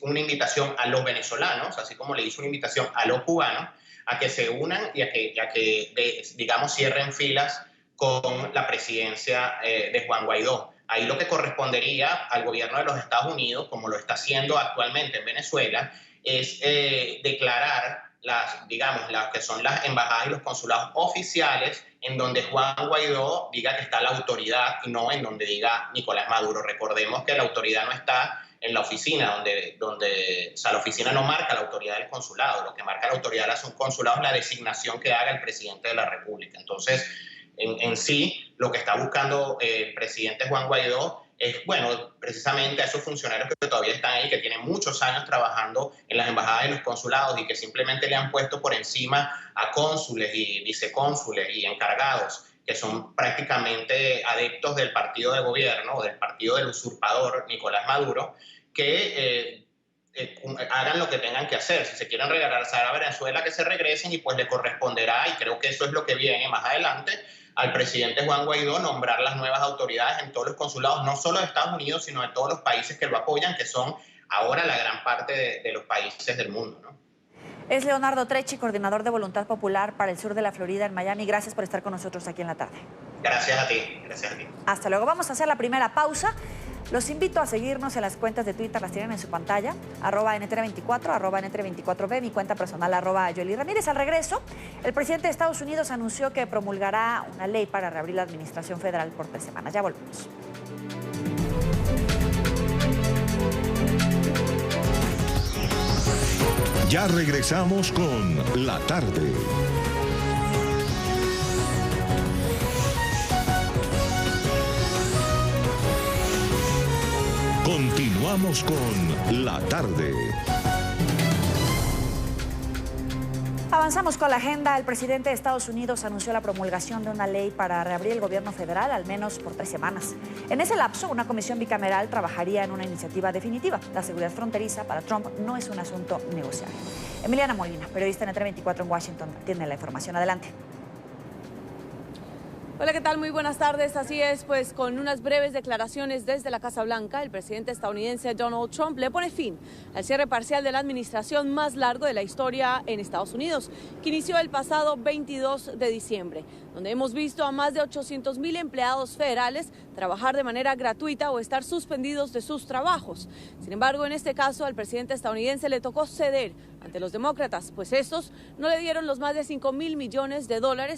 una invitación a los venezolanos, así como le hizo una invitación a los cubanos, a que se unan y a que digamos, cierren filas con la presidencia de Juan Guaidó. Ahí lo que correspondería al gobierno de los Estados Unidos, como lo está haciendo actualmente en Venezuela, es declarar las que son las embajadas y los consulados oficiales en donde Juan Guaidó diga que está la autoridad y no en donde diga Nicolás Maduro. Recordemos que la autoridad no está en la oficina, o sea, la oficina no marca la autoridad del consulado. Lo que marca la autoridad de un consulado es la designación que haga el presidente de la República. Entonces, en sí, lo que está buscando el presidente Juan Guaidó es, precisamente a esos funcionarios que todavía están ahí, que tienen muchos años trabajando en las embajadas y los consulados y que simplemente le han puesto por encima a cónsules y vicecónsules y encargados, que son prácticamente adeptos del partido de gobierno o del partido del usurpador Nicolás Maduro, que hagan lo que tengan que hacer. Si se quieren regresar a Venezuela, que se regresen, y pues le corresponderá, y creo que eso es lo que viene más adelante, al presidente Juan Guaidó nombrar las nuevas autoridades en todos los consulados, no solo de Estados Unidos, sino de todos los países que lo apoyan, que son ahora la gran parte de los países del mundo, ¿no? Es Leonardo Trecci, coordinador de Voluntad Popular para el sur de la Florida en Miami. Gracias por estar con nosotros aquí en la tarde. Gracias a ti, gracias a ti. Hasta luego. Vamos a hacer la primera pausa. Los invito a seguirnos en las cuentas de Twitter, las tienen en su pantalla, @NTR24, @NTR24B, mi cuenta personal, @Yoli Ramírez. Al regreso, el presidente de Estados Unidos anunció que promulgará una ley para reabrir la administración federal por 3 semanas. Ya volvemos. Ya regresamos con La Tarde. Continuamos con La Tarde. Avanzamos con la agenda. El presidente de Estados Unidos anunció la promulgación de una ley para reabrir el gobierno federal al menos por 3 semanas. En ese lapso, una comisión bicameral trabajaría en una iniciativa definitiva. La seguridad fronteriza para Trump no es un asunto negociable. Emiliana Molina, periodista en NTR24 en Washington, tiene la información. Adelante. Hola, ¿qué tal? Muy buenas tardes. Así es, pues con unas breves declaraciones desde la Casa Blanca, el presidente estadounidense Donald Trump le pone fin al cierre parcial de la administración más largo de la historia en Estados Unidos, que inició el pasado 22 de diciembre, donde hemos visto a más de 800,000 empleados federales trabajar de manera gratuita o estar suspendidos de sus trabajos. Sin embargo, en este caso, al presidente estadounidense le tocó ceder ante los demócratas, pues estos no le dieron los más de $5,000 millones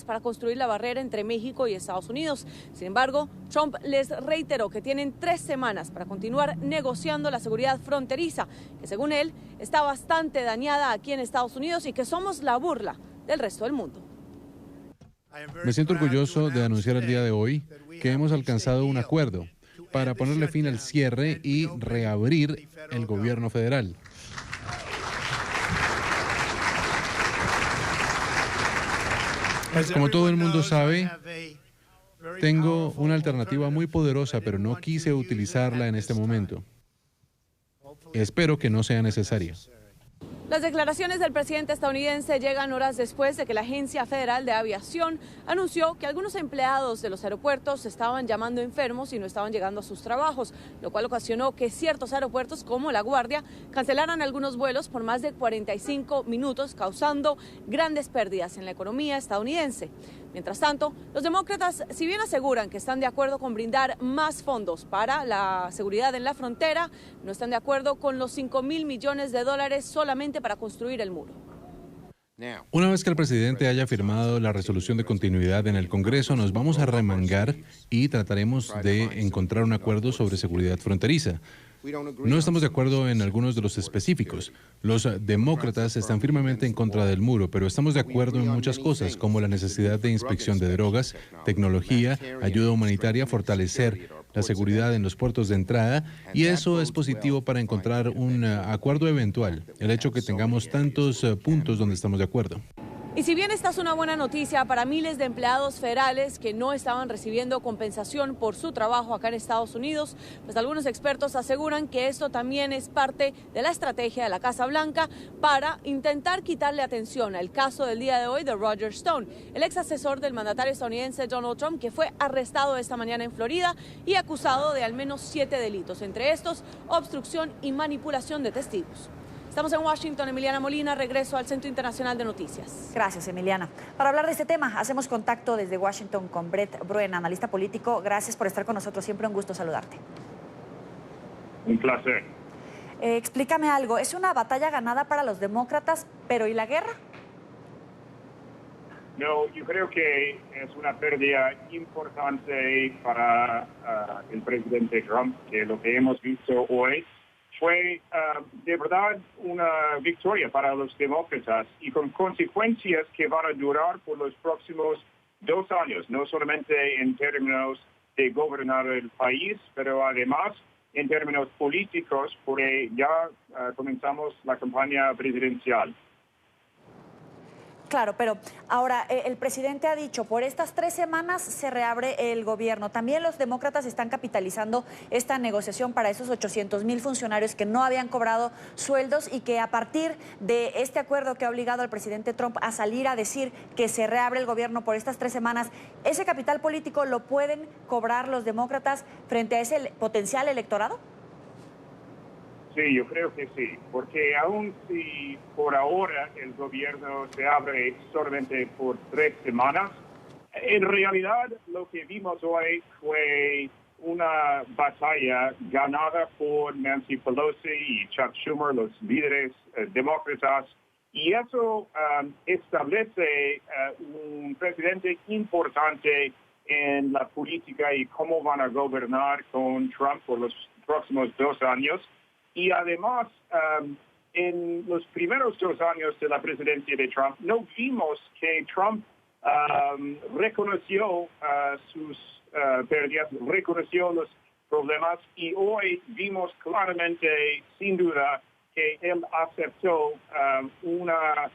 para construir la barrera entre México y Estados Unidos. Sin embargo, Trump les reiteró que tienen 3 semanas para continuar negociando la seguridad fronteriza, que según él está bastante dañada aquí en Estados Unidos y que somos la burla del resto del mundo. Me siento orgulloso de anunciar el día de hoy que hemos alcanzado un acuerdo para ponerle fin al cierre y reabrir el gobierno federal. Como todo el mundo sabe, tengo una alternativa muy poderosa, pero no quise utilizarla en este momento. Espero que no sea necesaria. Las declaraciones del presidente estadounidense llegan horas después de que la Agencia Federal de Aviación anunció que algunos empleados de los aeropuertos se estaban llamando enfermos y no estaban llegando a sus trabajos, lo cual ocasionó que ciertos aeropuertos como La Guardia cancelaran algunos vuelos por más de 45 minutos, causando grandes pérdidas en la economía estadounidense. Mientras tanto, los demócratas, si bien aseguran que están de acuerdo con brindar más fondos para la seguridad en la frontera, no están de acuerdo con los $5.000 millones solamente para construir el muro. Una vez que el presidente haya firmado la resolución de continuidad en el Congreso, nos vamos a remangar y trataremos de encontrar un acuerdo sobre seguridad fronteriza. No estamos de acuerdo en algunos de los específicos. Los demócratas están firmemente en contra del muro, pero estamos de acuerdo en muchas cosas, como la necesidad de inspección de drogas, tecnología, ayuda humanitaria, fortalecer la seguridad en los puertos de entrada, y eso es positivo para encontrar un acuerdo eventual, el hecho que tengamos tantos puntos donde estamos de acuerdo. Y si bien esta es una buena noticia para miles de empleados federales que no estaban recibiendo compensación por su trabajo acá en Estados Unidos, pues algunos expertos aseguran que esto también es parte de la estrategia de la Casa Blanca para intentar quitarle atención al caso del día de hoy de Roger Stone, el ex asesor del mandatario estadounidense Donald Trump, que fue arrestado esta mañana en Florida y acusado de al menos 7 delitos, entre estos obstrucción y manipulación de testigos. Estamos en Washington, Emiliana Molina, regreso al Centro Internacional de Noticias. Gracias, Emiliana. Para hablar de este tema, hacemos contacto desde Washington con Brett Bruen, analista político. Gracias por estar con nosotros, siempre un gusto saludarte. Un placer. Explícame algo, ¿es una batalla ganada para los demócratas, pero ¿y la guerra? No, yo creo que es una pérdida importante para el presidente Trump, que lo que hemos visto hoy fue de verdad una victoria para los demócratas y con consecuencias que van a durar por los próximos 2 años, no solamente en términos de gobernar el país, pero además en términos políticos, porque ya comenzamos la campaña presidencial. Claro, pero ahora el presidente ha dicho, por estas 3 semanas se reabre el gobierno. También los demócratas están capitalizando esta negociación para esos 800,000 funcionarios que no habían cobrado sueldos y que a partir de este acuerdo que ha obligado al presidente Trump a salir a decir que se reabre el gobierno por estas 3 semanas, ¿ese capital político lo pueden cobrar los demócratas frente a ese potencial electorado? Sí, yo creo que sí, porque aun si por ahora el gobierno se abre solamente por 3 semanas, en realidad lo que vimos hoy fue una batalla ganada por Nancy Pelosi y Chuck Schumer, los líderes demócratas, y eso establece un precedente importante en la política y cómo van a gobernar con Trump por los próximos 2 años. Y además, en los primeros 2 años de la presidencia de Trump, no vimos que Trump reconoció sus pérdidas, reconoció los problemas, y hoy vimos claramente, sin duda, que él aceptó una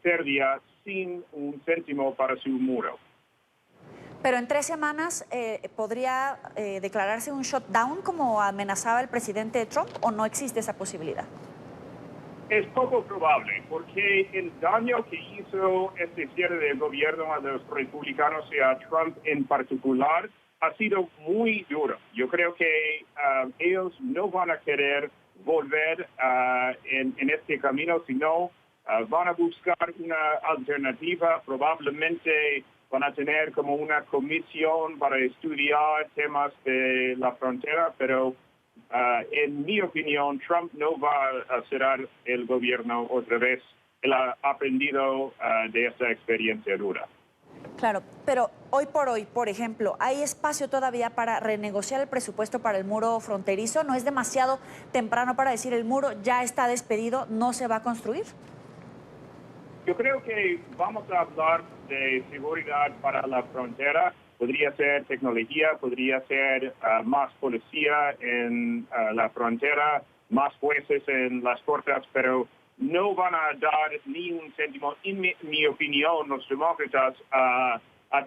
pérdida sin un céntimo para su muro. Pero en 3 semanas, ¿podría declararse un shutdown como amenazaba el presidente Trump o no existe esa posibilidad? Es poco probable, porque el daño que hizo este cierre del gobierno a los republicanos y a Trump en particular ha sido muy duro. Yo creo que ellos no van a querer volver en este camino, sino van a buscar una alternativa, probablemente van a tener como una comisión para estudiar temas de la frontera, pero en mi opinión, Trump no va a cerrar el gobierno otra vez. Él ha aprendido de esta experiencia dura. Claro, pero hoy por hoy, por ejemplo, ¿hay espacio todavía para renegociar el presupuesto para el muro fronterizo? ¿No es demasiado temprano para decir el muro ya está despedido, no se va a construir? Yo creo que vamos a hablar de seguridad para la frontera. Podría ser tecnología, podría ser más policía en la frontera, más jueces en las cortes, pero no van a dar ni un céntimo, en mi opinión, los demócratas a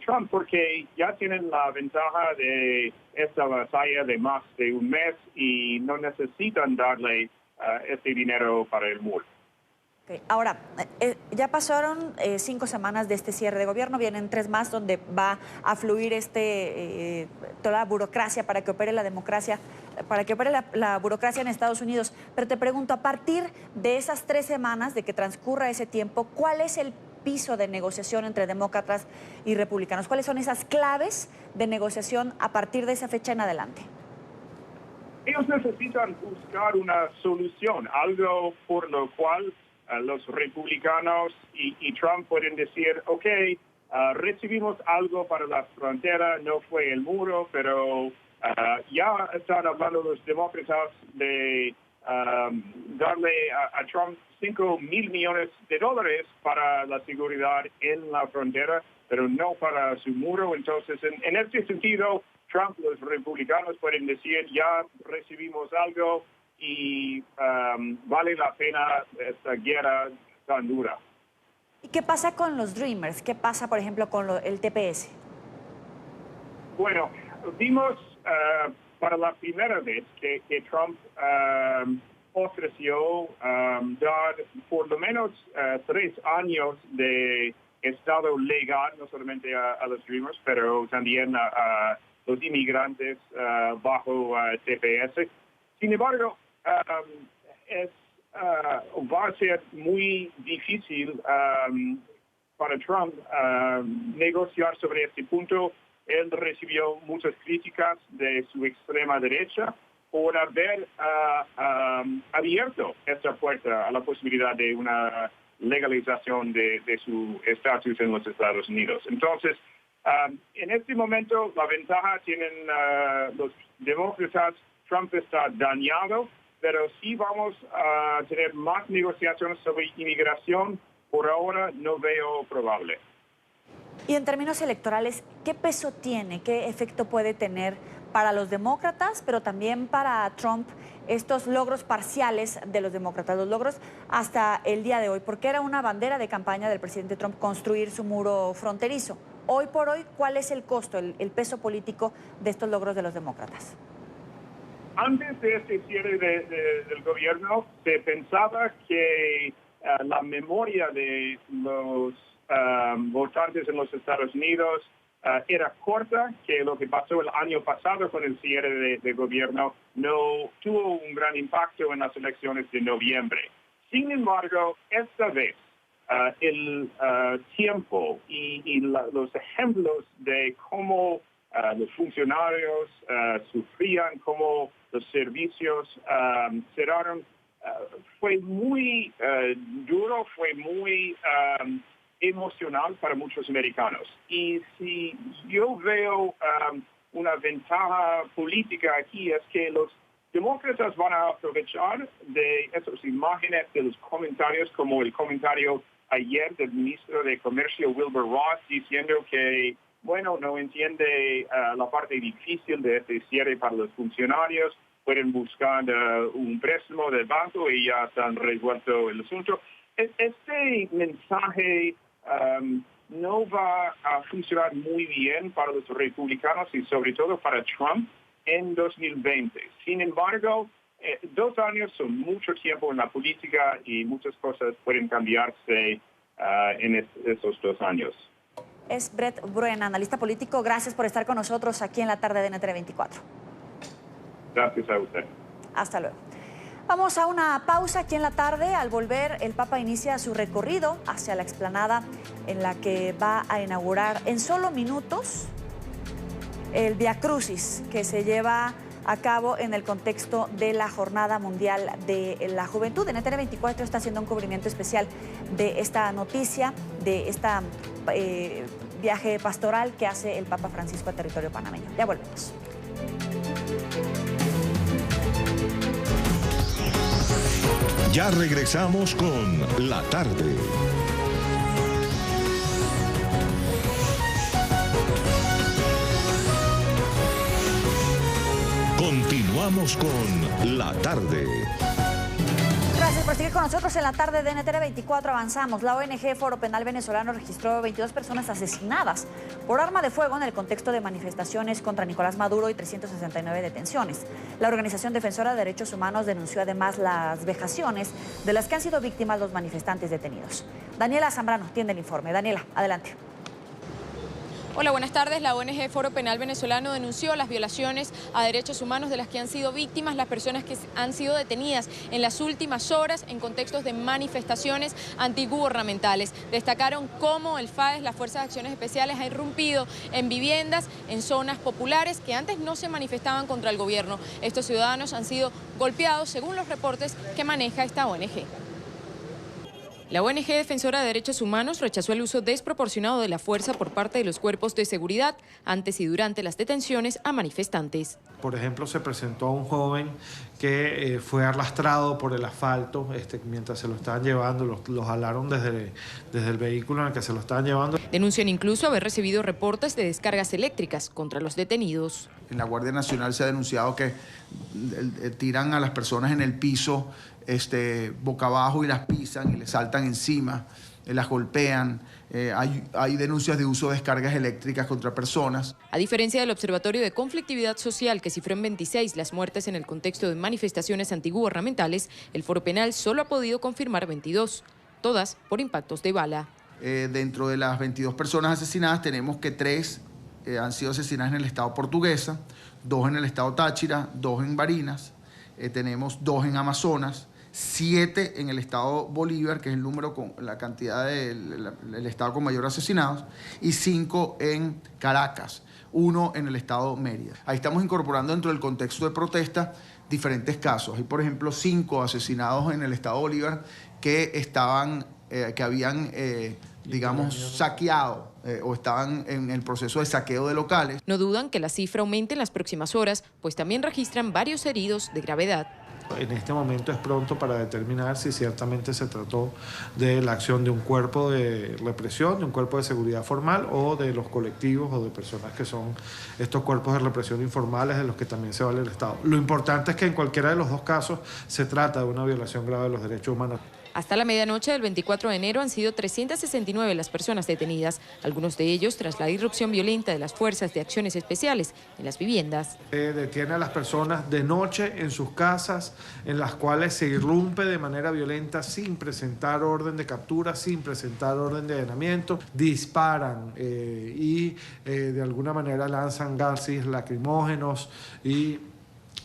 Trump, porque ya tienen la ventaja de esta batalla de más de un mes y no necesitan darle este dinero para el muro. Okay. Ahora, ya pasaron 5 semanas de este cierre de gobierno, vienen 3 más donde va a fluir toda la burocracia para que opere la democracia, para que opere la burocracia en Estados Unidos. Pero te pregunto, a partir de esas 3 semanas, de que transcurra ese tiempo, ¿cuál es el piso de negociación entre demócratas y republicanos? ¿Cuáles son esas claves de negociación a partir de esa fecha en adelante? Ellos necesitan buscar una solución, algo por lo cual los republicanos y Trump pueden decir, ok, recibimos algo para la frontera, no fue el muro, pero ya están hablando los demócratas de darle a Trump $5,000 millones para la seguridad en la frontera, pero no para su muro. Entonces, en este sentido, Trump, los republicanos pueden decir, ya recibimos algo, y vale la pena esta guerra tan dura. ¿Y qué pasa con los Dreamers? ¿Qué pasa, por ejemplo, con el TPS? Bueno, vimos para la primera vez que Trump ofreció dar por lo menos 3 años de estado legal, no solamente a los Dreamers, pero también a los inmigrantes bajo TPS. Sin embargo, va a ser muy difícil para Trump negociar sobre este punto. Él recibió muchas críticas de su extrema derecha por haber abierto esta puerta a la posibilidad de una legalización de su estatus en los Estados Unidos. Entonces, en este momento la ventaja tienen los demócratas. Trump está dañado, pero sí vamos a tener más negociaciones sobre inmigración. Por ahora no veo probable. Y en términos electorales, ¿qué peso tiene, qué efecto puede tener para los demócratas, pero también para Trump, estos logros parciales de los demócratas, los logros hasta el día de hoy? Porque era una bandera de campaña del presidente Trump construir su muro fronterizo. Hoy por hoy, ¿cuál es el costo, el peso político de estos logros de los demócratas? Antes de este cierre del gobierno, se pensaba que la memoria de los votantes en los Estados Unidos era corta, que lo que pasó el año pasado con el cierre de gobierno no tuvo un gran impacto en las elecciones de noviembre. Sin embargo, esta vez el tiempo y los ejemplos de cómo los funcionarios sufrían, cómo los servicios cerraron, fue muy duro, fue muy emocional para muchos americanos. Y si yo veo una ventaja política aquí, es que los demócratas van a aprovechar de esas imágenes, de los comentarios, como el comentario ayer del ministro de Comercio, Wilbur Ross, diciendo que, bueno, no entiende la parte difícil de este cierre para los funcionarios, pueden buscar un préstamo del banco y ya están resuelto el asunto. Este mensaje no va a funcionar muy bien para los republicanos y sobre todo para Trump en 2020. Sin embargo, 2 años son mucho tiempo en la política y muchas cosas pueden cambiarse en esos 2 años. Es Brett Bruen, analista político. Gracias por estar con nosotros aquí en la tarde de NTN 24. Gracias a usted. Hasta luego. Vamos a una pausa aquí en la tarde. Al volver, el Papa inicia su recorrido hacia la explanada en la que va a inaugurar en solo minutos el Via Crucis, que se lleva a cabo en el contexto de la Jornada Mundial de la Juventud. En NTN 24 está haciendo un cubrimiento especial de esta noticia, de esta viaje pastoral que hace el Papa Francisco a territorio panameño. Ya volvemos. Ya regresamos con La Tarde. Continuamos con La Tarde. Gracias por seguir con nosotros en la tarde de NTN 24. Avanzamos. La ONG Foro Penal Venezolano registró 22 personas asesinadas por arma de fuego en el contexto de manifestaciones contra Nicolás Maduro y 369 detenciones. La organización defensora de derechos humanos denunció además las vejaciones de las que han sido víctimas los manifestantes detenidos. Daniela Zambrano tiene el informe. Daniela, adelante. Hola, buenas tardes. La ONG Foro Penal Venezolano denunció las violaciones a derechos humanos de las que han sido víctimas las personas que han sido detenidas en las últimas horas en contextos de manifestaciones antigubernamentales. Destacaron cómo el FAES, las Fuerzas de Acciones Especiales, ha irrumpido en viviendas, en zonas populares que antes no se manifestaban contra el gobierno. Estos ciudadanos han sido golpeados según los reportes que maneja esta ONG. La ONG Defensora de Derechos Humanos rechazó el uso desproporcionado de la fuerza por parte de los cuerpos de seguridad antes y durante las detenciones a manifestantes. Por ejemplo, se presentó a un joven que fue arrastrado por el asfalto mientras se lo estaban llevando, lo jalaron desde el vehículo en el que se lo estaban llevando. Denuncian incluso haber recibido reportes de descargas eléctricas contra los detenidos. En la Guardia Nacional se ha denunciado que tiran a las personas en el piso boca abajo y las pisan y les saltan encima, las golpean. Hay denuncias de uso de descargas eléctricas contra personas. A diferencia del Observatorio de Conflictividad Social, que cifró en 26 las muertes en el contexto de manifestaciones antigubernamentales, el Foro Penal solo ha podido confirmar 22, todas por impactos de bala. Dentro de las 22 personas asesinadas tenemos que 3 han sido asesinadas en el estado Portuguesa, 2 en el estado Táchira, 2 en Barinas, tenemos 2 en Amazonas, 7 en el estado Bolívar, que es el número con la cantidad del estado con mayor asesinados, y 5 en Caracas, 1 en el estado Mérida. Ahí estamos incorporando dentro del contexto de protesta diferentes casos. Hay, por ejemplo, 5 asesinados en el estado Bolívar que habían, digamos, saqueado o estaban en el proceso de saqueo de locales. No dudan que la cifra aumente en las próximas horas, pues también registran varios heridos de gravedad. En este momento es pronto para determinar si ciertamente se trató de la acción de un cuerpo de represión, de un cuerpo de seguridad formal o de los colectivos o de personas que son estos cuerpos de represión informales de los que también se vale el Estado. Lo importante es que en cualquiera de los dos casos se trata de una violación grave de los derechos humanos. Hasta la medianoche del 24 de enero han sido 369 las personas detenidas, algunos de ellos tras la irrupción violenta de las Fuerzas de Acciones Especiales en las viviendas. Detiene a las personas de noche en sus casas, en las cuales se irrumpe de manera violenta sin presentar orden de captura, sin presentar orden de allanamiento, disparan y de alguna manera lanzan gases lacrimógenos y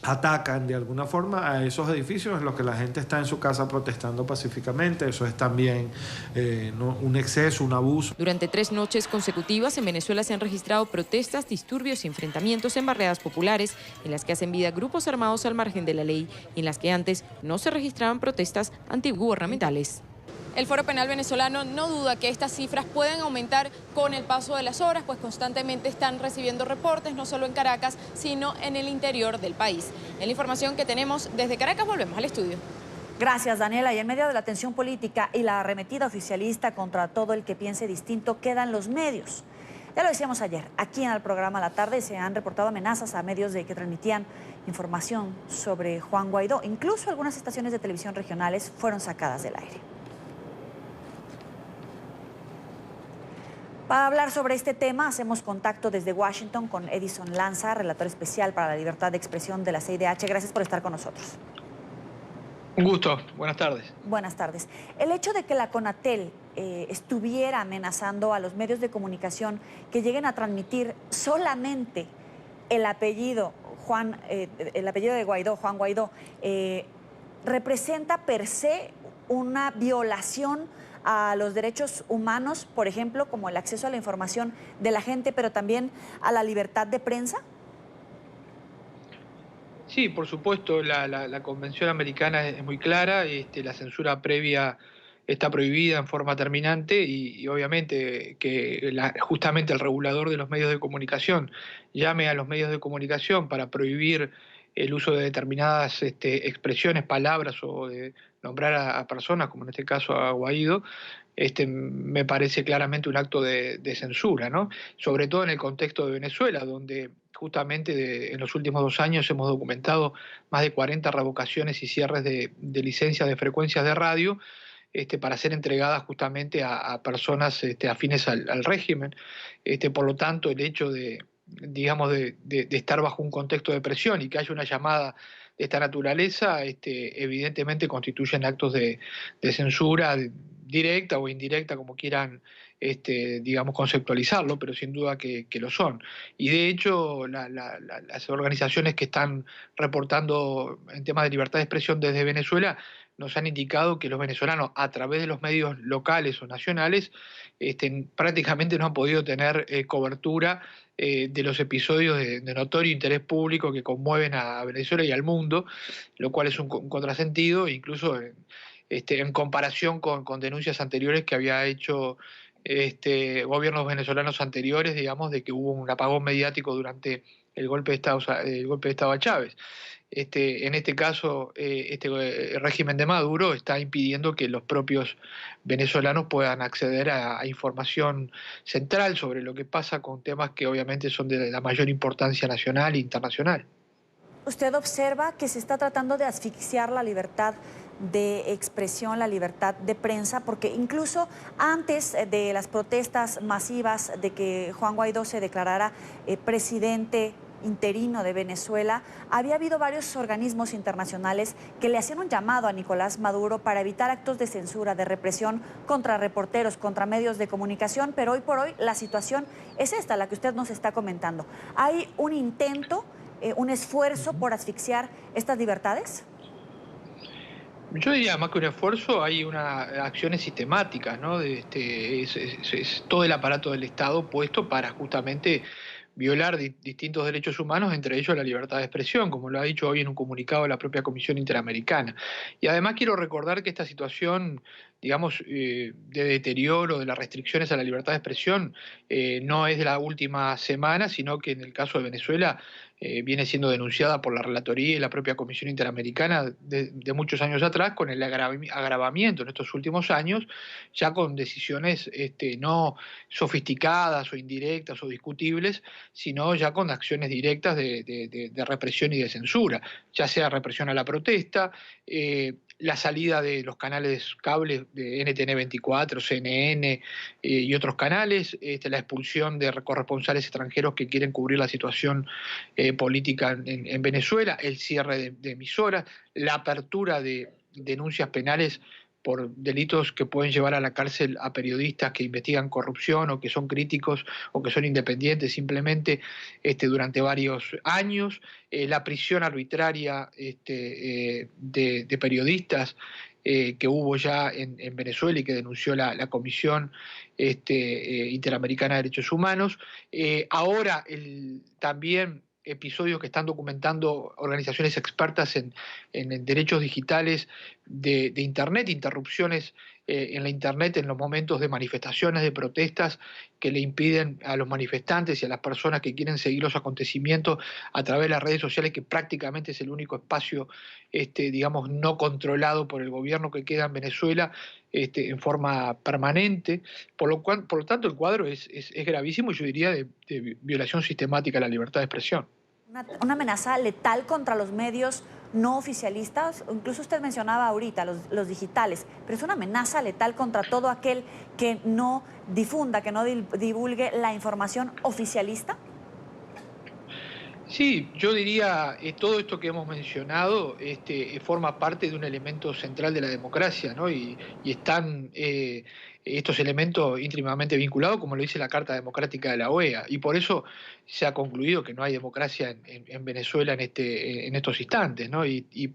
atacan de alguna forma a esos edificios en los que la gente está en su casa protestando pacíficamente. Eso es también un exceso, un abuso. Durante 3 noches consecutivas en Venezuela se han registrado protestas, disturbios y enfrentamientos en barriadas populares en las que hacen vida grupos armados al margen de la ley y en las que antes no se registraban protestas antigubernamentales. El Foro Penal Venezolano no duda que estas cifras pueden aumentar con el paso de las horas, pues constantemente están recibiendo reportes, no solo en Caracas, sino en el interior del país. En la información que tenemos desde Caracas, volvemos al estudio. Gracias, Daniela. Y en medio de la tensión política y la arremetida oficialista contra todo el que piense distinto, quedan los medios. Ya lo decíamos ayer, aquí en el programa La Tarde se han reportado amenazas a medios que transmitían información sobre Juan Guaidó. Incluso algunas estaciones de televisión regionales fueron sacadas del aire. Para hablar sobre este tema, hacemos contacto desde Washington con Edison Lanza, relator especial para la libertad de expresión de la CIDH. Gracias por estar con nosotros. Un gusto. Buenas tardes. Buenas tardes. El hecho de que la CONATEL estuviera amenazando a los medios de comunicación que lleguen a transmitir solamente el apellido de Guaidó, Juan Guaidó, representa per se una violación a los derechos humanos, por ejemplo, como el acceso a la información de la gente, pero también a la libertad de prensa? Sí, por supuesto, la Convención Americana es muy clara, la censura previa está prohibida en forma terminante y obviamente que justamente el regulador de los medios de comunicación llame a los medios de comunicación para prohibir el uso de determinadas expresiones, palabras o de nombrar a personas, como en este caso a Guaidó, me parece claramente un acto de censura, ¿no? Sobre todo en el contexto de Venezuela, donde justamente en los últimos 2 años hemos documentado más de 40 revocaciones y cierres de licencias de frecuencias de radio, para ser entregadas justamente a personas afines al régimen. Por lo tanto, el hecho de estar bajo un contexto de presión y que haya una llamada de esta naturaleza, evidentemente constituyen actos de censura directa o indirecta, como quieran conceptualizarlo, pero sin duda que lo son. Y de hecho, las organizaciones que están reportando en temas de libertad de expresión desde Venezuela nos han indicado que los venezolanos, a través de los medios locales o nacionales, prácticamente no han podido tener cobertura de los episodios de notorio interés público que conmueven a Venezuela y al mundo, lo cual es un contrasentido, incluso en comparación con denuncias anteriores que había hecho gobiernos venezolanos anteriores, digamos, de que hubo un apagón mediático durante el golpe de Estado a Chávez. En este caso, el régimen de Maduro está impidiendo que los propios venezolanos puedan acceder a información central sobre lo que pasa con temas que obviamente son de la mayor importancia nacional e internacional. ¿Usted observa que se está tratando de asfixiar la libertad de expresión, la libertad de prensa? Porque incluso antes de las protestas masivas de que Juan Guaidó se declarara presidente interino de Venezuela, había habido varios organismos internacionales que le hacían un llamado a Nicolás Maduro para evitar actos de censura, de represión contra reporteros, contra medios de comunicación, pero hoy por hoy la situación es esta, la que usted nos está comentando. ¿Hay un intento, un esfuerzo por asfixiar estas libertades? Yo diría, más que un esfuerzo, hay acciones sistemáticas, ¿no? Es todo el aparato del Estado puesto para justamente violar distintos derechos humanos, entre ellos la libertad de expresión, como lo ha dicho hoy en un comunicado la propia Comisión Interamericana. Y además quiero recordar que esta situación, digamos, de deterioro, de las restricciones a la libertad de expresión, no es de la última semana, sino que en el caso de Venezuela viene siendo denunciada por la Relatoría y la propia Comisión Interamericana de muchos años atrás, con el agravamiento en estos últimos años, ya con decisiones no sofisticadas o indirectas o discutibles, sino ya con acciones directas de represión y de censura, ya sea represión a la protesta, la salida de los canales cables de NTN 24, CNN y otros canales, la expulsión de corresponsales extranjeros que quieren cubrir la situación política en Venezuela, el cierre de emisoras, la apertura de denuncias penales por delitos que pueden llevar a la cárcel a periodistas que investigan corrupción o que son críticos o que son independientes simplemente durante varios años, la prisión arbitraria de periodistas que hubo ya en Venezuela y que denunció la Comisión Interamericana de Derechos Humanos. Ahora también episodios que están documentando organizaciones expertas en derechos digitales de Internet, interrupciones en la Internet en los momentos de manifestaciones, de protestas, que le impiden a los manifestantes y a las personas que quieren seguir los acontecimientos a través de las redes sociales, que prácticamente es el único espacio, digamos, no controlado por el gobierno que queda en Venezuela, en forma permanente. Por lo tanto, el cuadro es gravísimo y yo diría de violación sistemática a la libertad de expresión. Una amenaza letal contra los medios no oficialistas, incluso usted mencionaba ahorita los digitales, pero es una amenaza letal contra todo aquel que no difunda, que no divulgue la información oficialista. Sí, yo diría todo esto que hemos mencionado forma parte de un elemento central de la democracia, ¿no? Y están estos elementos íntimamente vinculados, como lo dice la Carta Democrática de la OEA, y por eso se ha concluido que no hay democracia en Venezuela en estos instantes, ¿no? Y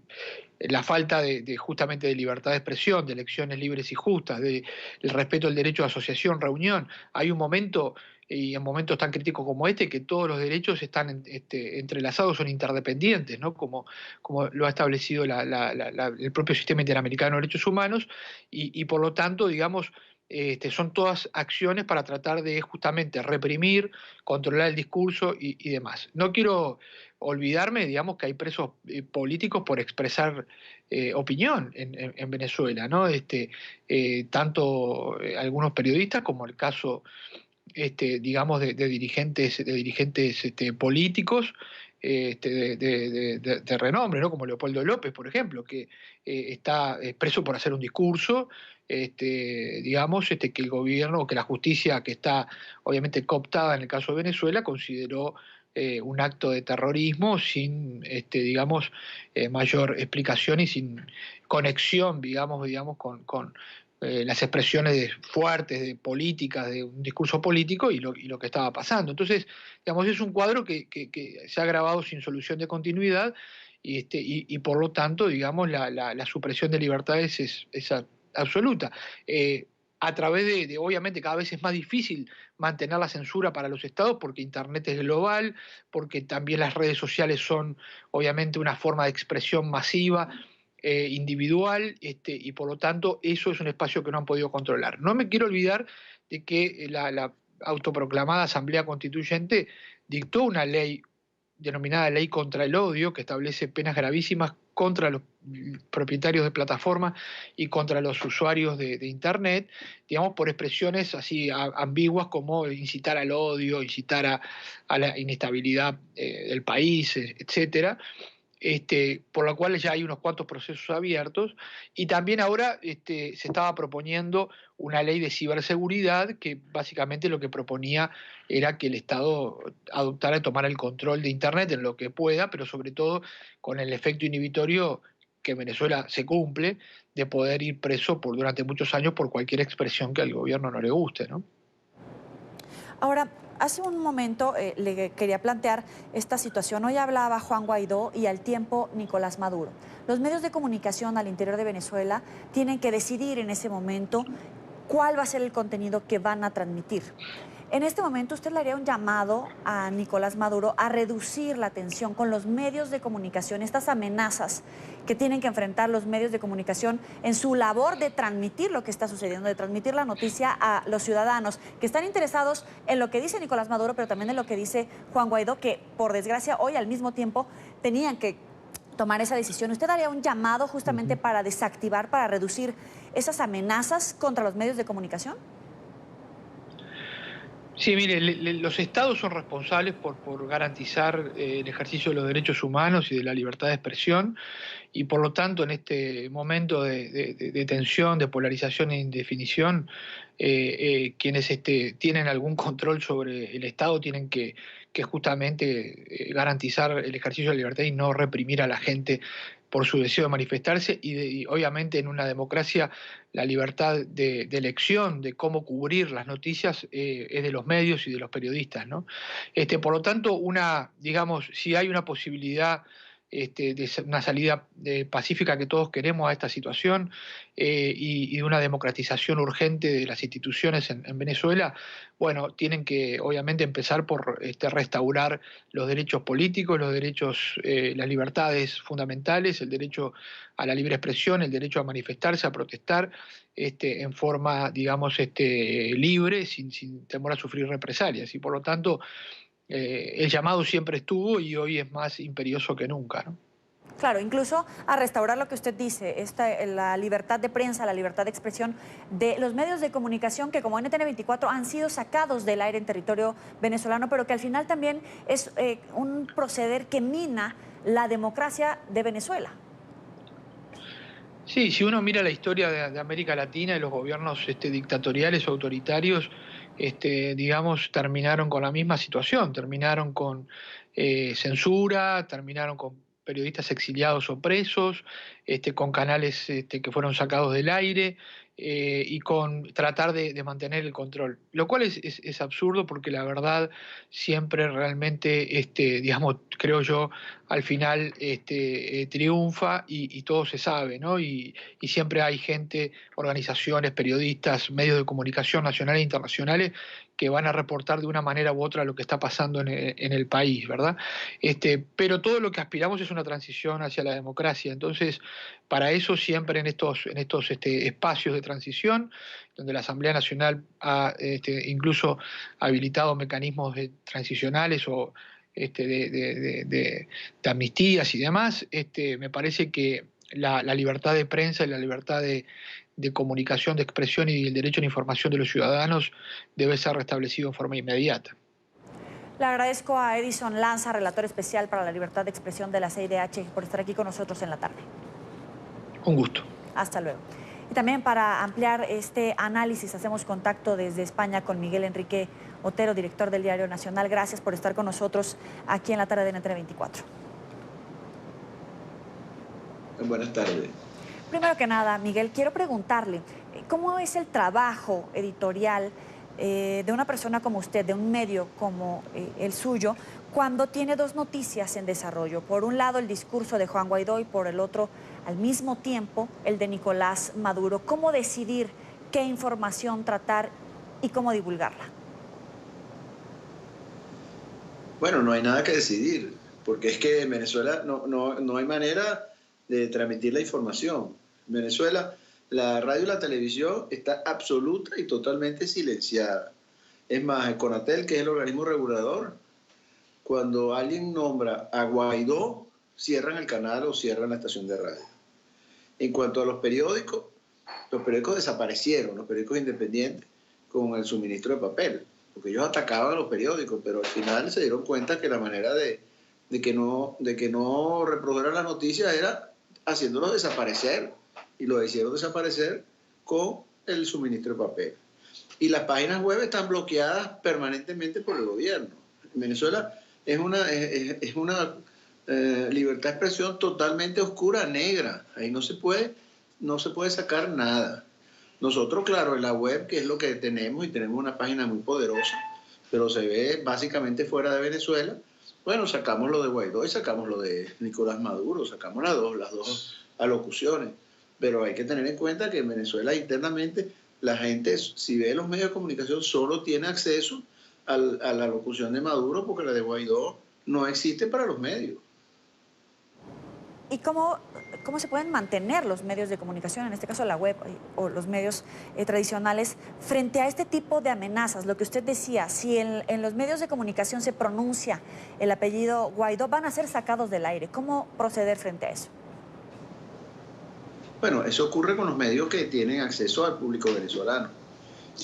la falta justamente de libertad de expresión, de elecciones libres y justas, del respeto al derecho de asociación, reunión. Hay un momento, y en momentos tan críticos como que todos los derechos están entrelazados, son interdependientes, ¿no? Como lo ha establecido el propio Sistema Interamericano de Derechos Humanos, y por lo tanto, digamos, son todas acciones para tratar de justamente reprimir, controlar el discurso y demás. No quiero olvidarme, digamos, que hay presos políticos por expresar opinión en Venezuela, ¿no? Tanto algunos periodistas como el caso, digamos, de dirigentes políticos de renombre, ¿no? Como Leopoldo López, por ejemplo, que está preso por hacer un discurso, digamos, que el gobierno o que la justicia, que está obviamente cooptada en el caso de Venezuela, consideró un acto de terrorismo sin, digamos, mayor explicación y sin conexión, digamos, con las expresiones fuertes de políticas, de un discurso político y lo que estaba pasando. Entonces, digamos, es un cuadro que se ha agravado sin solución de continuidad y por lo tanto, digamos, la supresión de libertades es absoluta. A través de, obviamente, cada vez es más difícil mantener la censura para los estados porque Internet es global, porque también las redes sociales son, obviamente, una forma de expresión masiva, individual, y por lo tanto eso es un espacio que no han podido controlar. No me quiero olvidar de que la autoproclamada Asamblea Constituyente dictó una ley denominada Ley contra el Odio, que establece penas gravísimas contra los propietarios de plataformas y contra los usuarios de Internet, digamos, por expresiones así ambiguas como incitar al odio, incitar a la inestabilidad del país, etcétera. Por lo cual ya hay unos cuantos procesos abiertos, y también ahora se estaba proponiendo una ley de ciberseguridad que básicamente lo que proponía era que el Estado adoptara y tomara el control de Internet en lo que pueda, pero sobre todo con el efecto inhibitorio que en Venezuela se cumple, de poder ir preso durante muchos años por cualquier expresión que al gobierno no le guste, ¿no? Ahora, hace un momento le quería plantear esta situación. Hoy hablaba Juan Guaidó y al tiempo Nicolás Maduro. Los medios de comunicación al interior de Venezuela tienen que decidir en ese momento cuál va a ser el contenido que van a transmitir. En este momento, ¿usted le haría un llamado a Nicolás Maduro a reducir la tensión con los medios de comunicación, estas amenazas que tienen que enfrentar los medios de comunicación en su labor de transmitir lo que está sucediendo, de transmitir la noticia a los ciudadanos que están interesados en lo que dice Nicolás Maduro, pero también en lo que dice Juan Guaidó, que por desgracia hoy al mismo tiempo tenían que tomar esa decisión? ¿Usted haría un llamado justamente para desactivar, para reducir esas amenazas contra los medios de comunicación? Sí, mire, los estados son responsables por garantizar el ejercicio de los derechos humanos y de la libertad de expresión, y por lo tanto en este momento de tensión, de polarización e indefinición, quienes tienen algún control sobre el Estado tienen que justamente garantizar el ejercicio de la libertad y no reprimir a la gente por su deseo de manifestarse, y obviamente en una democracia la libertad de elección de cómo cubrir las noticias es de los medios y de los periodistas, ¿no? Por lo tanto, digamos, si hay una posibilidad de una salida pacífica que todos queremos a esta situación, y de una democratización urgente de las instituciones en Venezuela, bueno, tienen que obviamente empezar por restaurar los derechos políticos, los derechos, las libertades fundamentales, el derecho a la libre expresión, el derecho a manifestarse, a protestar en forma, digamos, libre, sin temor a sufrir represalias, y por lo tanto el llamado siempre estuvo y hoy es más imperioso que nunca, ¿no? Claro, incluso a restaurar lo que usted dice, la libertad de prensa, la libertad de expresión de los medios de comunicación que como NTN24 han sido sacados del aire en territorio venezolano, pero que al final también es un proceder que mina la democracia de Venezuela. Sí, si uno mira la historia de América Latina y los gobiernos dictatoriales o autoritarios, digamos, terminaron con la misma situación, terminaron con censura, terminaron con periodistas exiliados o presos, con canales que fueron sacados del aire, y con tratar de mantener el control. Lo cual es absurdo porque la verdad siempre realmente, digamos, creo yo, al final triunfa y todo se sabe, ¿no? Y siempre hay gente, organizaciones, periodistas, medios de comunicación nacionales e internacionales que van a reportar de una manera u otra lo que está pasando en el país, ¿verdad? Pero todo lo que aspiramos es una transición hacia la democracia. Entonces, para eso siempre en estos espacios de transición, donde la Asamblea Nacional ha incluso habilitado mecanismos transicionales o de amnistías y demás. Me parece que la libertad de prensa y la libertad de comunicación, de expresión y el derecho a la información de los ciudadanos debe ser restablecido en forma inmediata. Le agradezco a Edison Lanza, relator especial para la libertad de expresión de la CIDH, por estar aquí con nosotros en la tarde. Un gusto. Hasta luego. Y también para ampliar este análisis hacemos contacto desde España con Miguel Enrique Otero, director del Diario Nacional. Gracias por estar con nosotros aquí en la tarde de NTN 24. Buenas tardes. Primero que nada, Miguel, quiero preguntarle, ¿cómo es el trabajo editorial de una persona como usted, de un medio como el suyo, cuando tiene dos noticias en desarrollo? Por un lado, el discurso de Juan Guaidó y por el otro, al mismo tiempo, el de Nicolás Maduro. ¿Cómo decidir qué información tratar y cómo divulgarla? Bueno, no hay nada que decidir, porque es que en Venezuela no hay manera de transmitir la información. En Venezuela, la radio y la televisión está absoluta y totalmente silenciada. Es más, el CONATEL, que es el organismo regulador, cuando alguien nombra a Guaidó, cierran el canal o cierran la estación de radio. En cuanto a los periódicos desaparecieron, los periódicos independientes, con el suministro de papel, porque ellos atacaban a los periódicos, pero al final se dieron cuenta que la manera de que no reprodujeran las noticias era haciéndolos desaparecer, y lo hicieron desaparecer con el suministro de papel. Y las páginas web están bloqueadas permanentemente por el gobierno. En Venezuela es una libertad de expresión totalmente oscura, negra. Ahí no se puede sacar nada. Nosotros, claro, en la web, que es lo que tenemos, y tenemos una página muy poderosa, pero se ve básicamente fuera de Venezuela. Bueno, sacamos lo de Guaidó y sacamos lo de Nicolás Maduro, sacamos las dos alocuciones. Pero hay que tener en cuenta que en Venezuela internamente la gente, si ve los medios de comunicación, solo tiene acceso a la locución de Maduro, porque la de Guaidó no existe para los medios. ¿Y cómo se pueden mantener los medios de comunicación, en este caso la web o los medios tradicionales, frente a este tipo de amenazas? Lo que usted decía, si en los medios de comunicación se pronuncia el apellido Guaidó, van a ser sacados del aire. ¿Cómo proceder frente a eso? Bueno, eso ocurre con los medios que tienen acceso al público venezolano.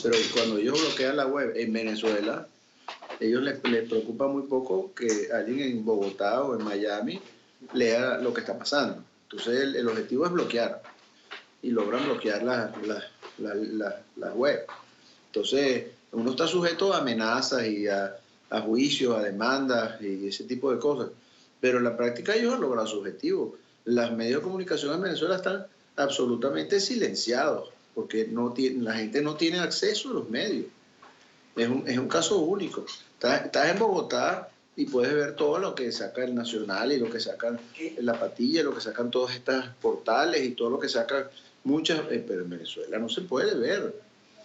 Pero cuando ellos bloquean la web en Venezuela, ellos les preocupa muy poco que alguien en Bogotá o en Miami lea lo que está pasando. Entonces el objetivo es bloquear, y logran bloquear la web. Entonces uno está sujeto a amenazas y a juicios, a demandas y ese tipo de cosas. Pero en la práctica ellos han logrado su objetivo. Los medios de comunicación en Venezuela están absolutamente silenciados, porque la gente no tiene acceso a los medios. Es un caso único. Estás en Bogotá y puedes ver todo lo que saca el Nacional y lo que sacan La Patilla, lo que sacan todos estos portales y todo lo que sacan muchas, pero en Venezuela no se puede ver.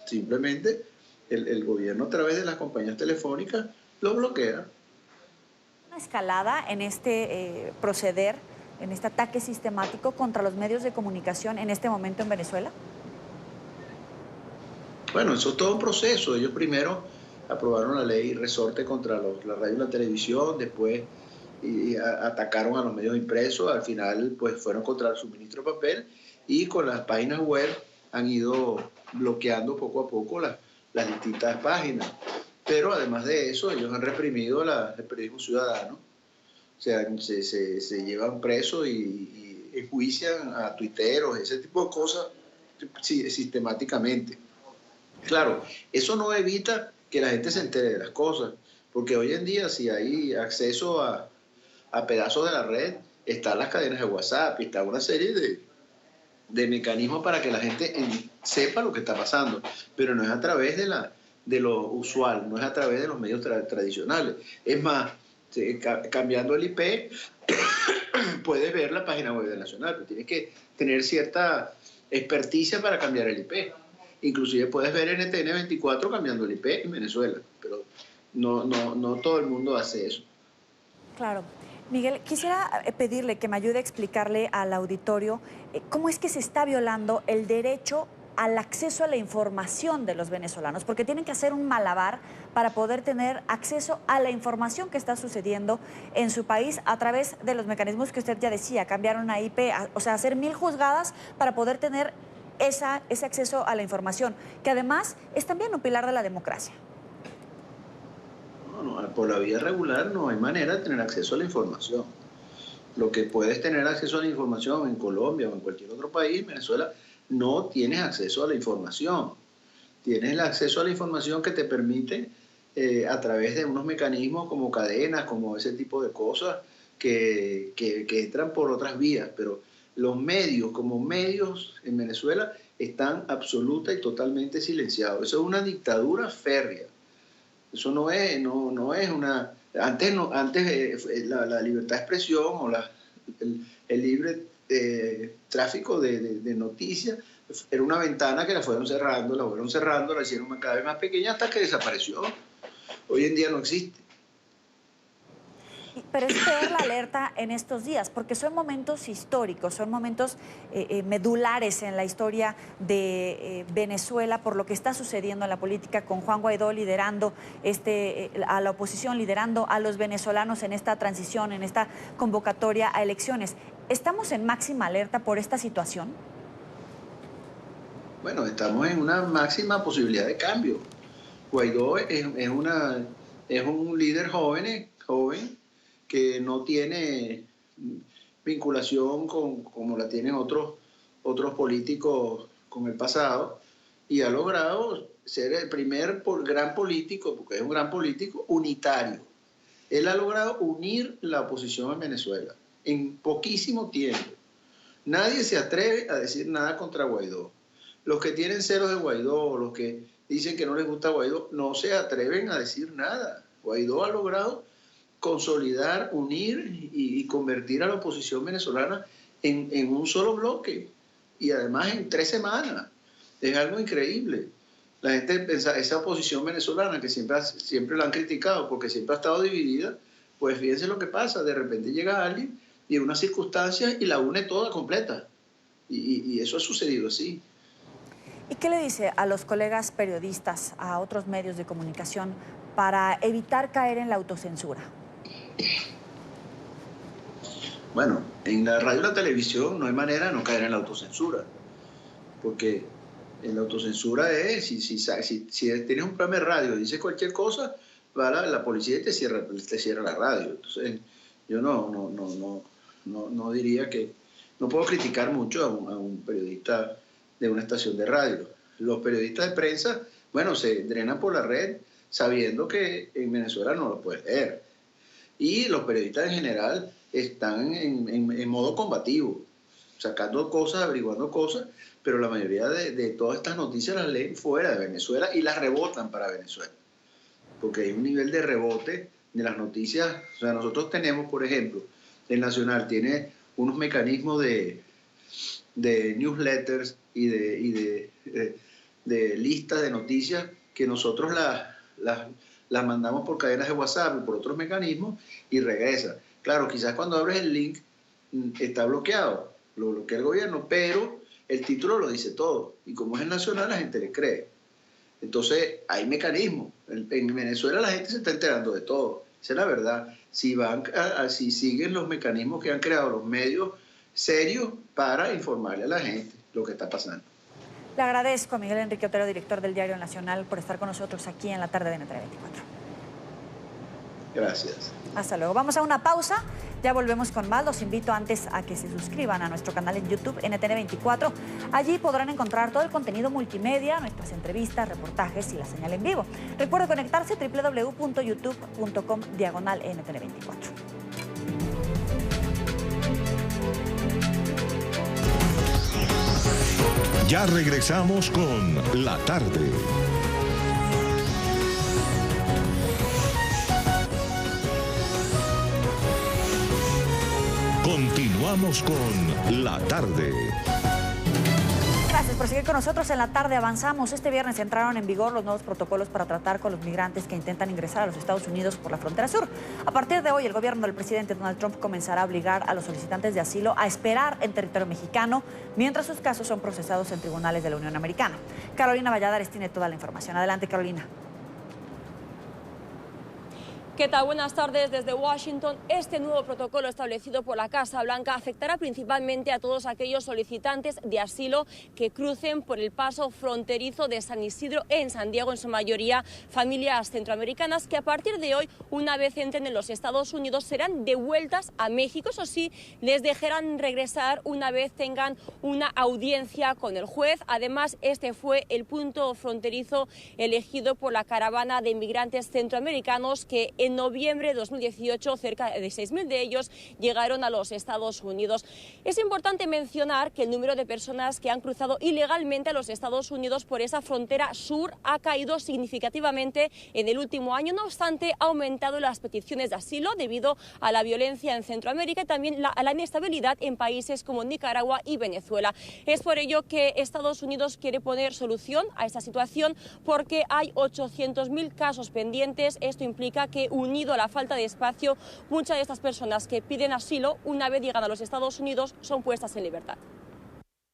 Simplemente el gobierno, a través de las compañías telefónicas, lo bloquea. ¿Una escalada en este proceder, en este ataque sistemático contra los medios de comunicación en este momento en Venezuela? Bueno, eso es todo un proceso. Ellos primero aprobaron la ley resorte contra la radio y la televisión, después atacaron a los medios impresos, al final pues fueron contra el suministro de papel, y con las páginas web han ido bloqueando poco a poco las distintas páginas. Pero además de eso, ellos han reprimido el periodismo ciudadano. O sea, se llevan presos y enjuician a tuiteros, ese tipo de cosas sistemáticamente. Claro, eso no evita que la gente se entere de las cosas, porque hoy en día, si hay acceso a pedazos de la red, están las cadenas de WhatsApp y está una serie de mecanismos para que la gente sepa lo que está pasando, pero no es a través de lo usual, no es a través de los medios tradicionales. Es más, cambiando el IP, puedes ver la página web del Nacional, pero tienes que tener cierta experticia para cambiar el IP. Inclusive puedes ver NTN 24 cambiando el IP en Venezuela, pero no todo el mundo hace eso. Claro. Miguel, quisiera pedirle que me ayude a explicarle al auditorio cómo es que se está violando el derecho al acceso a la información de los venezolanos, porque tienen que hacer un malabar para poder tener acceso a la información que está sucediendo en su país a través de los mecanismos que usted ya decía, cambiar una IP, o sea, hacer 1000 juzgadas para poder tener ese acceso a la información, que además es también un pilar de la democracia. No, por la vía regular no hay manera de tener acceso a la información. Lo que puedes tener acceso a la información en Colombia o en cualquier otro país, Venezuela, no tienes acceso a la información. Tienes el acceso a la información que te permite a través de unos mecanismos como cadenas, como ese tipo de cosas que entran por otras vías, pero los medios, como medios en Venezuela, están absoluta y totalmente silenciados. Eso es una dictadura férrea. Eso no es una... Antes la libertad de expresión o el libre tráfico de noticias era una ventana que la fueron cerrando, la hicieron cada vez más pequeña hasta que desapareció. Hoy en día no existe. Pero es peor la alerta en estos días, porque son momentos históricos, son momentos medulares en la historia de Venezuela por lo que está sucediendo en la política, con Juan Guaidó liderando a la oposición, liderando a los venezolanos en esta transición, en esta convocatoria a elecciones. ¿Estamos en máxima alerta por esta situación? Bueno, estamos en una máxima posibilidad de cambio. Guaidó es un líder joven que no tiene vinculación como la tienen otros políticos con el pasado, y ha logrado ser el primer gran político, porque es un gran político, unitario. Él ha logrado unir la oposición en Venezuela en poquísimo tiempo. Nadie se atreve a decir nada contra Guaidó. Los que tienen celos de Guaidó, los que dicen que no les gusta Guaidó, no se atreven a decir nada. Guaidó ha logrado consolidar, unir y convertir a la oposición venezolana en un solo bloque, y además en 3 semanas. Es algo increíble. La gente piensa, esa oposición venezolana que siempre la han criticado porque siempre ha estado dividida, pues fíjense lo que pasa, de repente llega alguien y en unas circunstancias y la une toda completa, y eso ha sucedido así. ¿Y qué le dice a los colegas periodistas, a otros medios de comunicación, para evitar caer en la autocensura? Bueno, en la radio y la televisión no hay manera de no caer en la autocensura, porque en la autocensura es, si tienes un programa de radio y dices cualquier cosa, va la policía y te cierra la radio. Entonces, yo no diría que... No puedo criticar mucho a un periodista de una estación de radio. Los periodistas de prensa, bueno, se drenan por la red sabiendo que en Venezuela no lo puedes leer. Y los periodistas en general están en modo combativo, sacando cosas, averiguando cosas, pero la mayoría de todas estas noticias las leen fuera de Venezuela y las rebotan para Venezuela. Porque hay un nivel de rebote de las noticias. O sea, nosotros tenemos, por ejemplo, el Nacional tiene unos mecanismos de newsletters y de listas de noticias que nosotros las mandamos por cadenas de WhatsApp y por otros mecanismos y regresa. Claro, quizás cuando abres el link está bloqueado, lo bloquea el gobierno, pero el título lo dice todo. Y como es el Nacional, la gente le cree. Entonces, hay mecanismos. En Venezuela la gente se está enterando de todo. Esa es la verdad. Si siguen los mecanismos que han creado los medios serios para informarle a la gente lo que está pasando. Le agradezco a Miguel Enrique Otero, director del Diario Nacional, por estar con nosotros aquí en la tarde de NTN 24. Gracias. Hasta luego. Vamos a una pausa. Ya volvemos con más. Los invito antes a que se suscriban a nuestro canal en YouTube, NTN 24. Allí podrán encontrar todo el contenido multimedia, nuestras entrevistas, reportajes y la señal en vivo. Recuerde conectarse www.youtube.com/NTN 24. Ya regresamos con La Tarde. Continuamos con La Tarde. Gracias por seguir con nosotros. En la tarde avanzamos. Este viernes entraron en vigor los nuevos protocolos para tratar con los migrantes que intentan ingresar a los Estados Unidos por la frontera sur. A partir de hoy, el gobierno del presidente Donald Trump comenzará a obligar a los solicitantes de asilo a esperar en territorio mexicano mientras sus casos son procesados en tribunales de la Unión Americana. Carolina Valladares tiene toda la información. Adelante, Carolina. ¿Qué tal? Buenas tardes desde Washington. Este nuevo protocolo establecido por la Casa Blanca afectará principalmente a todos aquellos solicitantes de asilo que crucen por el paso fronterizo de San Isidro en San Diego, en su mayoría familias centroamericanas, que a partir de hoy, una vez entren en los Estados Unidos, serán devueltas a México. Eso sí, les dejarán regresar una vez tengan una audiencia con el juez. Además, este fue el punto fronterizo elegido por la caravana de inmigrantes centroamericanos que en noviembre de 2018 cerca de 6.000 de ellos llegaron a los Estados Unidos. Es importante mencionar que el número de personas que han cruzado ilegalmente a los Estados Unidos por esa frontera sur ha caído significativamente en el último año. No obstante, ha aumentado las peticiones de asilo debido a la violencia en Centroamérica y también a la inestabilidad en países como Nicaragua y Venezuela. Es por ello que Estados Unidos quiere poner solución a esta situación, porque hay 800.000 casos pendientes. Esto implica que, unido a la falta de espacio, muchas de estas personas que piden asilo, una vez llegan a los Estados Unidos, son puestas en libertad.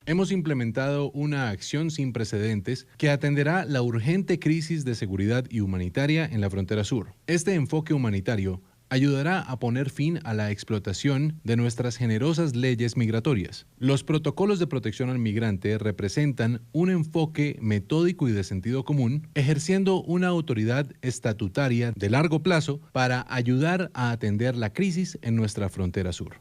Hemos implementado una acción sin precedentes que atenderá la urgente crisis de seguridad y humanitaria en la frontera sur. Este enfoque humanitario ayudará a poner fin a la explotación de nuestras generosas leyes migratorias. Los protocolos de protección al migrante representan un enfoque metódico y de sentido común, ejerciendo una autoridad estatutaria de largo plazo para ayudar a atender la crisis en nuestra frontera sur.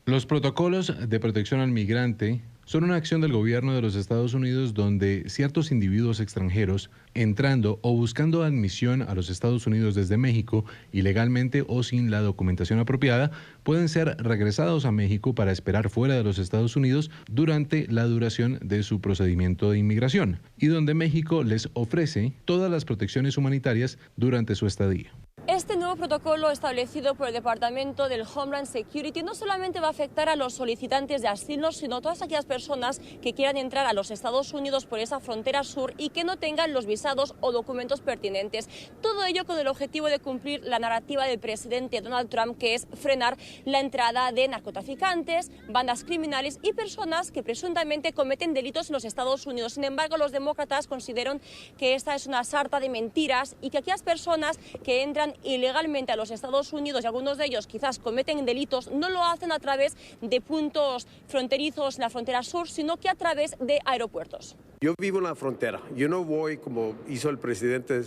Los protocolos de protección al migrante son una acción del gobierno de los Estados Unidos donde ciertos individuos extranjeros entrando o buscando admisión a los Estados Unidos desde México, ilegalmente o sin la documentación apropiada, pueden ser regresados a México para esperar fuera de los Estados Unidos durante la duración de su procedimiento de inmigración, y donde México les ofrece todas las protecciones humanitarias durante su estadía. Este nuevo protocolo establecido por el Departamento del Homeland Security no solamente va a afectar a los solicitantes de asilo, sino a todas aquellas personas que quieran entrar a los Estados Unidos por esa frontera sur y que no tengan los visados o documentos pertinentes. Todo ello con el objetivo de cumplir la narrativa del presidente Donald Trump, que es frenar la entrada de narcotraficantes, bandas criminales y personas que presuntamente cometen delitos en los Estados Unidos. Sin embargo, los demócratas consideran que esta es una sarta de mentiras y que aquellas personas que entran ilegalmente a los Estados Unidos, y algunos de ellos quizás cometen delitos, no lo hacen a través de puntos fronterizos en la frontera sur, sino que a través de aeropuertos. Yo vivo en la frontera, yo no voy como hizo el presidente,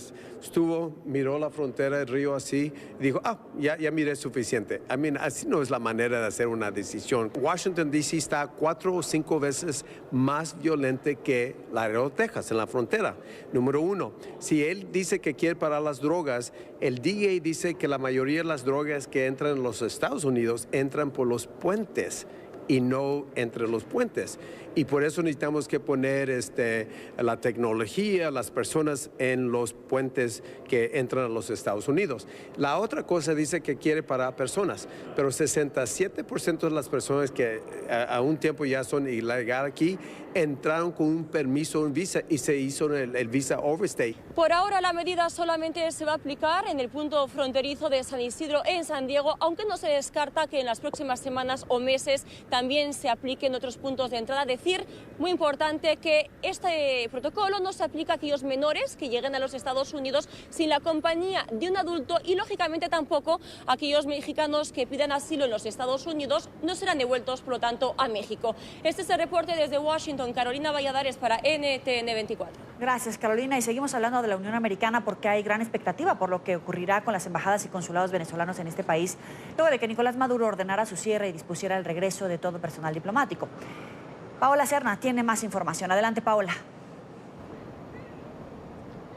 miró la frontera, el río así, y dijo, ya miré suficiente. Así no es la manera de hacer una decisión. Washington, D.C. está 4 o 5 veces más violente que Laredo, Texas, en la frontera. Número 1, si él dice que quiere parar las drogas, el DEA dice que la mayoría de las drogas que entran en los Estados Unidos entran por los puentes y no entre los puentes. Y por eso necesitamos que poner la tecnología, las personas en los puentes que entran a los Estados Unidos. La otra cosa dice que quiere parar personas, pero 67% de las personas que a un tiempo ya son ilegales aquí, entraron con un permiso, un visa, y se hizo el visa overstay. Por ahora la medida solamente se va a aplicar en el punto fronterizo de San Isidro en San Diego, aunque no se descarta que en las próximas semanas o meses también se aplique en otros puntos de entrada. Decir, muy importante, que este protocolo no se aplica a aquellos menores que lleguen a los Estados Unidos sin la compañía de un adulto, y lógicamente tampoco aquellos mexicanos que pidan asilo en los Estados Unidos no serán devueltos, por lo tanto, a México. Este es el reporte desde Washington. Carolina Valladares para NTN 24. Gracias, Carolina. Y seguimos hablando de la Unión Americana porque hay gran expectativa por lo que ocurrirá con las embajadas y consulados venezolanos en este país, luego de que Nicolás Maduro ordenara su cierre y dispusiera el regreso de todo personal diplomático. Paola Serna tiene más información. Adelante, Paola.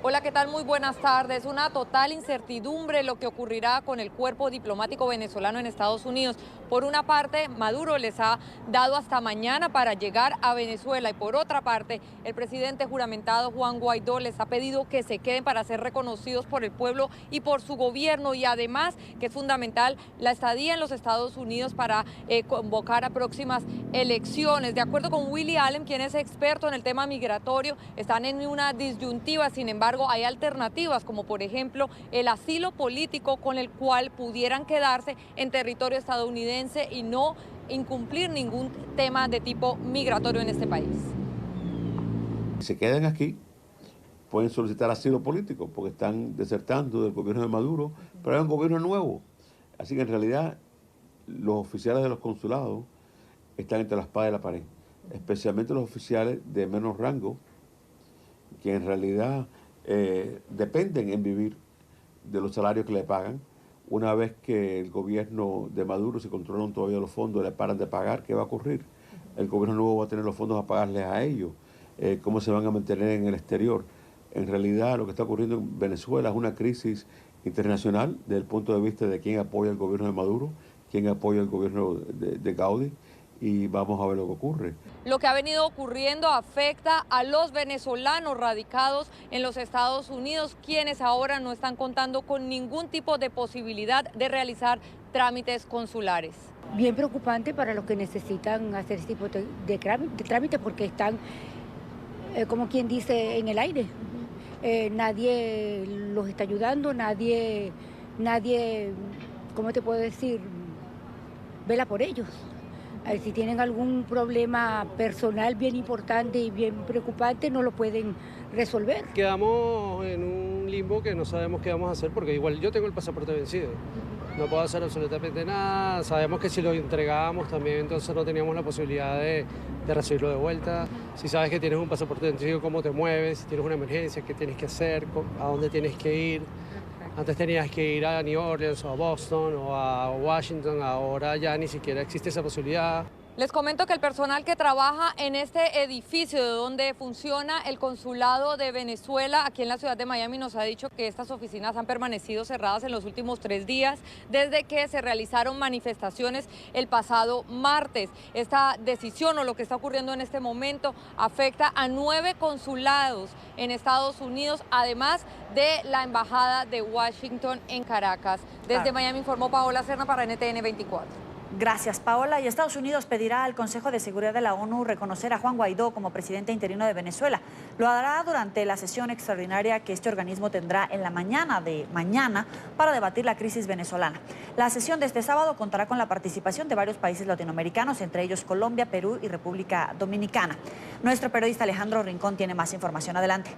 Hola, ¿qué tal? Muy buenas tardes. Una total incertidumbre lo que ocurrirá con el cuerpo diplomático venezolano en Estados Unidos. Por una parte, Maduro les ha dado hasta mañana para llegar a Venezuela y por otra parte, el presidente juramentado Juan Guaidó les ha pedido que se queden para ser reconocidos por el pueblo y por su gobierno y además que es fundamental la estadía en los Estados Unidos para convocar a próximas elecciones. De acuerdo con Willy Allen, quien es experto en el tema migratorio, están en una disyuntiva. Sin embargo, hay alternativas como por ejemplo el asilo político con el cual pudieran quedarse en territorio estadounidense y no incumplir ningún tema de tipo migratorio en este país. Si se quedan aquí, pueden solicitar asilo político porque están desertando del gobierno de Maduro, pero hay un gobierno nuevo. Así que en realidad los oficiales de los consulados están entre la espada y la pared, especialmente los oficiales de menos rango, que en realidad dependen en vivir de los salarios que le pagan. Una vez que el gobierno de Maduro se controlan todavía los fondos, le paran de pagar, ¿qué va a ocurrir? El gobierno nuevo va a tener los fondos a pagarles a ellos. ¿Cómo se van a mantener en el exterior? En realidad lo que está ocurriendo en Venezuela es una crisis internacional desde el punto de vista de quién apoya el gobierno de Maduro, quién apoya el gobierno de Gaudí, y vamos a ver lo que ocurre. Lo que ha venido ocurriendo afecta a los venezolanos radicados en los Estados Unidos, quienes ahora no están contando con ningún tipo de posibilidad de realizar trámites consulares. Bien preocupante para los que necesitan hacer este tipo de trámites porque están, como quien dice, en el aire. Nadie los está ayudando, nadie, ¿cómo te puedo decir? Vela por ellos. Si tienen algún problema personal bien importante y bien preocupante, no lo pueden resolver. Quedamos en un limbo que no sabemos qué vamos a hacer porque igual yo tengo el pasaporte vencido. No puedo hacer absolutamente nada. Sabemos que si lo entregábamos también entonces no teníamos la posibilidad de recibirlo de vuelta. Si sabes que tienes un pasaporte vencido, cómo te mueves, si tienes una emergencia, qué tienes que hacer, a dónde tienes que ir. Antes tenías que ir a New Orleans o a Boston o a Washington, ahora ya ni siquiera existe esa posibilidad. Les comento que el personal que trabaja en este edificio de donde funciona el consulado de Venezuela aquí en la ciudad de Miami nos ha dicho que estas oficinas han permanecido cerradas en los últimos 3 días desde que se realizaron manifestaciones el pasado martes. Esta decisión o lo que está ocurriendo en este momento afecta a 9 consulados en Estados Unidos, además de la embajada de Washington en Caracas. Desde Miami informó Paola Serna para NTN 24. Gracias, Paola. Y Estados Unidos pedirá al Consejo de Seguridad de la ONU reconocer a Juan Guaidó como presidente interino de Venezuela. Lo hará durante la sesión extraordinaria que este organismo tendrá en la mañana de mañana para debatir la crisis venezolana. La sesión de este sábado contará con la participación de varios países latinoamericanos, entre ellos Colombia, Perú y República Dominicana. Nuestro periodista Alejandro Rincón tiene más información. Adelante.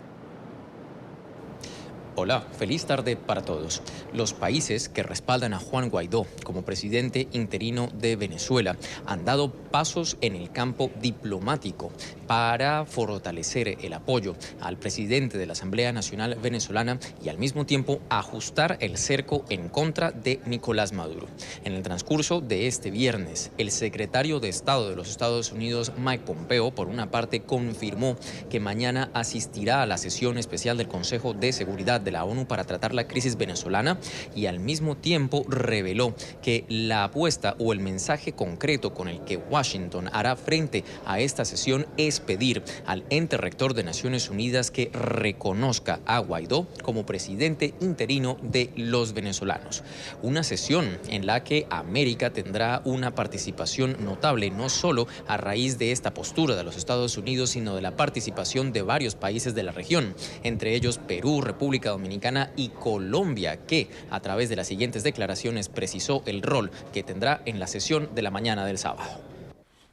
Hola, feliz tarde para todos. Los países que respaldan a Juan Guaidó como presidente interino de Venezuela han dado pasos en el campo diplomático para fortalecer el apoyo al presidente de la Asamblea Nacional Venezolana y al mismo tiempo ajustar el cerco en contra de Nicolás Maduro. En el transcurso de este viernes, el secretario de Estado de los Estados Unidos, Mike Pompeo, por una parte, confirmó que mañana asistirá a la sesión especial del Consejo de Seguridad de la ONU para tratar la crisis venezolana y al mismo tiempo reveló que la apuesta o el mensaje concreto con el que Washington hará frente a esta sesión es pedir al ente rector de Naciones Unidas que reconozca a Guaidó como presidente interino de los venezolanos. Una sesión en la que América tendrá una participación notable, no solo a raíz de esta postura de los Estados Unidos, sino de la participación de varios países de la región, entre ellos Perú, República Dominicana y Colombia, que a través de las siguientes declaraciones precisó el rol que tendrá en la sesión de la mañana del sábado.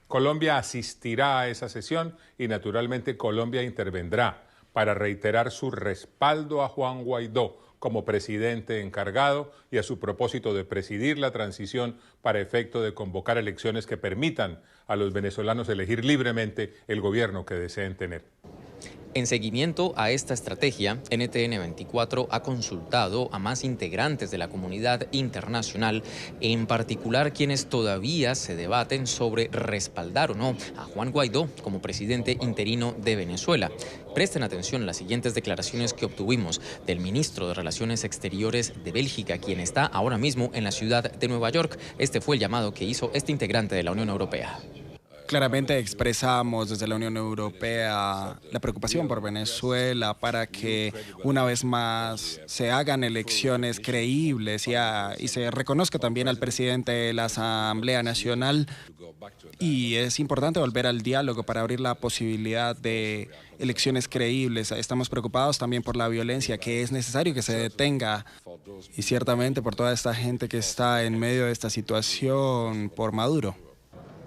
Colombia asistirá a esa sesión y naturalmente Colombia intervendrá para reiterar su respaldo a Juan Guaidó como presidente encargado y a su propósito de presidir la transición para efecto de convocar elecciones que permitan a los venezolanos elegir libremente el gobierno que deseen tener. En seguimiento a esta estrategia, NTN 24 ha consultado a más integrantes de la comunidad internacional, en particular quienes todavía se debaten sobre respaldar o no a Juan Guaidó como presidente interino de Venezuela. Presten atención a las siguientes declaraciones que obtuvimos del ministro de Relaciones Exteriores de Bélgica, quien está ahora mismo en la ciudad de Nueva York. Este fue el llamado que hizo este integrante de la Unión Europea. Claramente expresamos desde la Unión Europea la preocupación por Venezuela para que una vez más se hagan elecciones creíbles y se reconozca también al presidente de la Asamblea Nacional. Y es importante volver al diálogo para abrir la posibilidad de elecciones creíbles. Estamos preocupados también por la violencia, que es necesario que se detenga. Y ciertamente por toda esta gente que está en medio de esta situación por Maduro.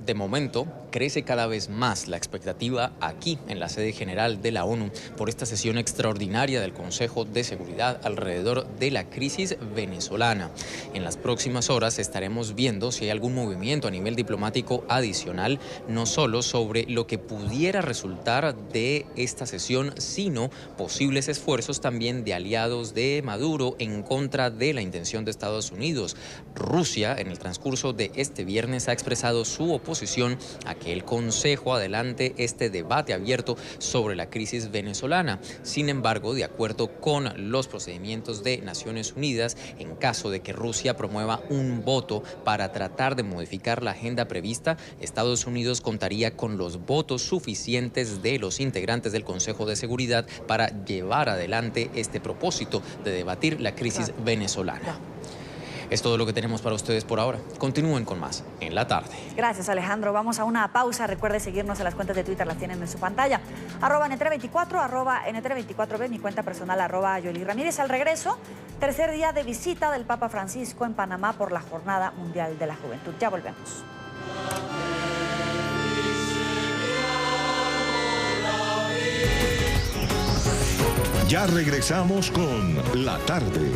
De momento, crece cada vez más la expectativa aquí en la sede general de la ONU por esta sesión extraordinaria del Consejo de Seguridad alrededor de la crisis venezolana. En las próximas horas estaremos viendo si hay algún movimiento a nivel diplomático adicional, no solo sobre lo que pudiera resultar de esta sesión, sino posibles esfuerzos también de aliados de Maduro en contra de la intención de Estados Unidos. Rusia, en el transcurso de este viernes, ha expresado su oposición a que el Consejo adelante este debate abierto sobre la crisis venezolana. Sin embargo, de acuerdo con los procedimientos de Naciones Unidas, en caso de que Rusia promueva un voto para tratar de modificar la agenda prevista, Estados Unidos contaría con los votos suficientes de los integrantes del Consejo de Seguridad para llevar adelante este propósito de debatir la crisis venezolana. Es todo lo que tenemos para ustedes por ahora. Continúen con más en la tarde. Gracias, Alejandro. Vamos a una pausa. Recuerde seguirnos en las cuentas de Twitter, las tienen en su pantalla. @NTN24, @NTN24B, mi cuenta personal, @Yoli Ramírez. Al regreso, tercer día de visita del Papa Francisco en Panamá por la Jornada Mundial de la Juventud. Ya volvemos. Ya regresamos con La Tarde.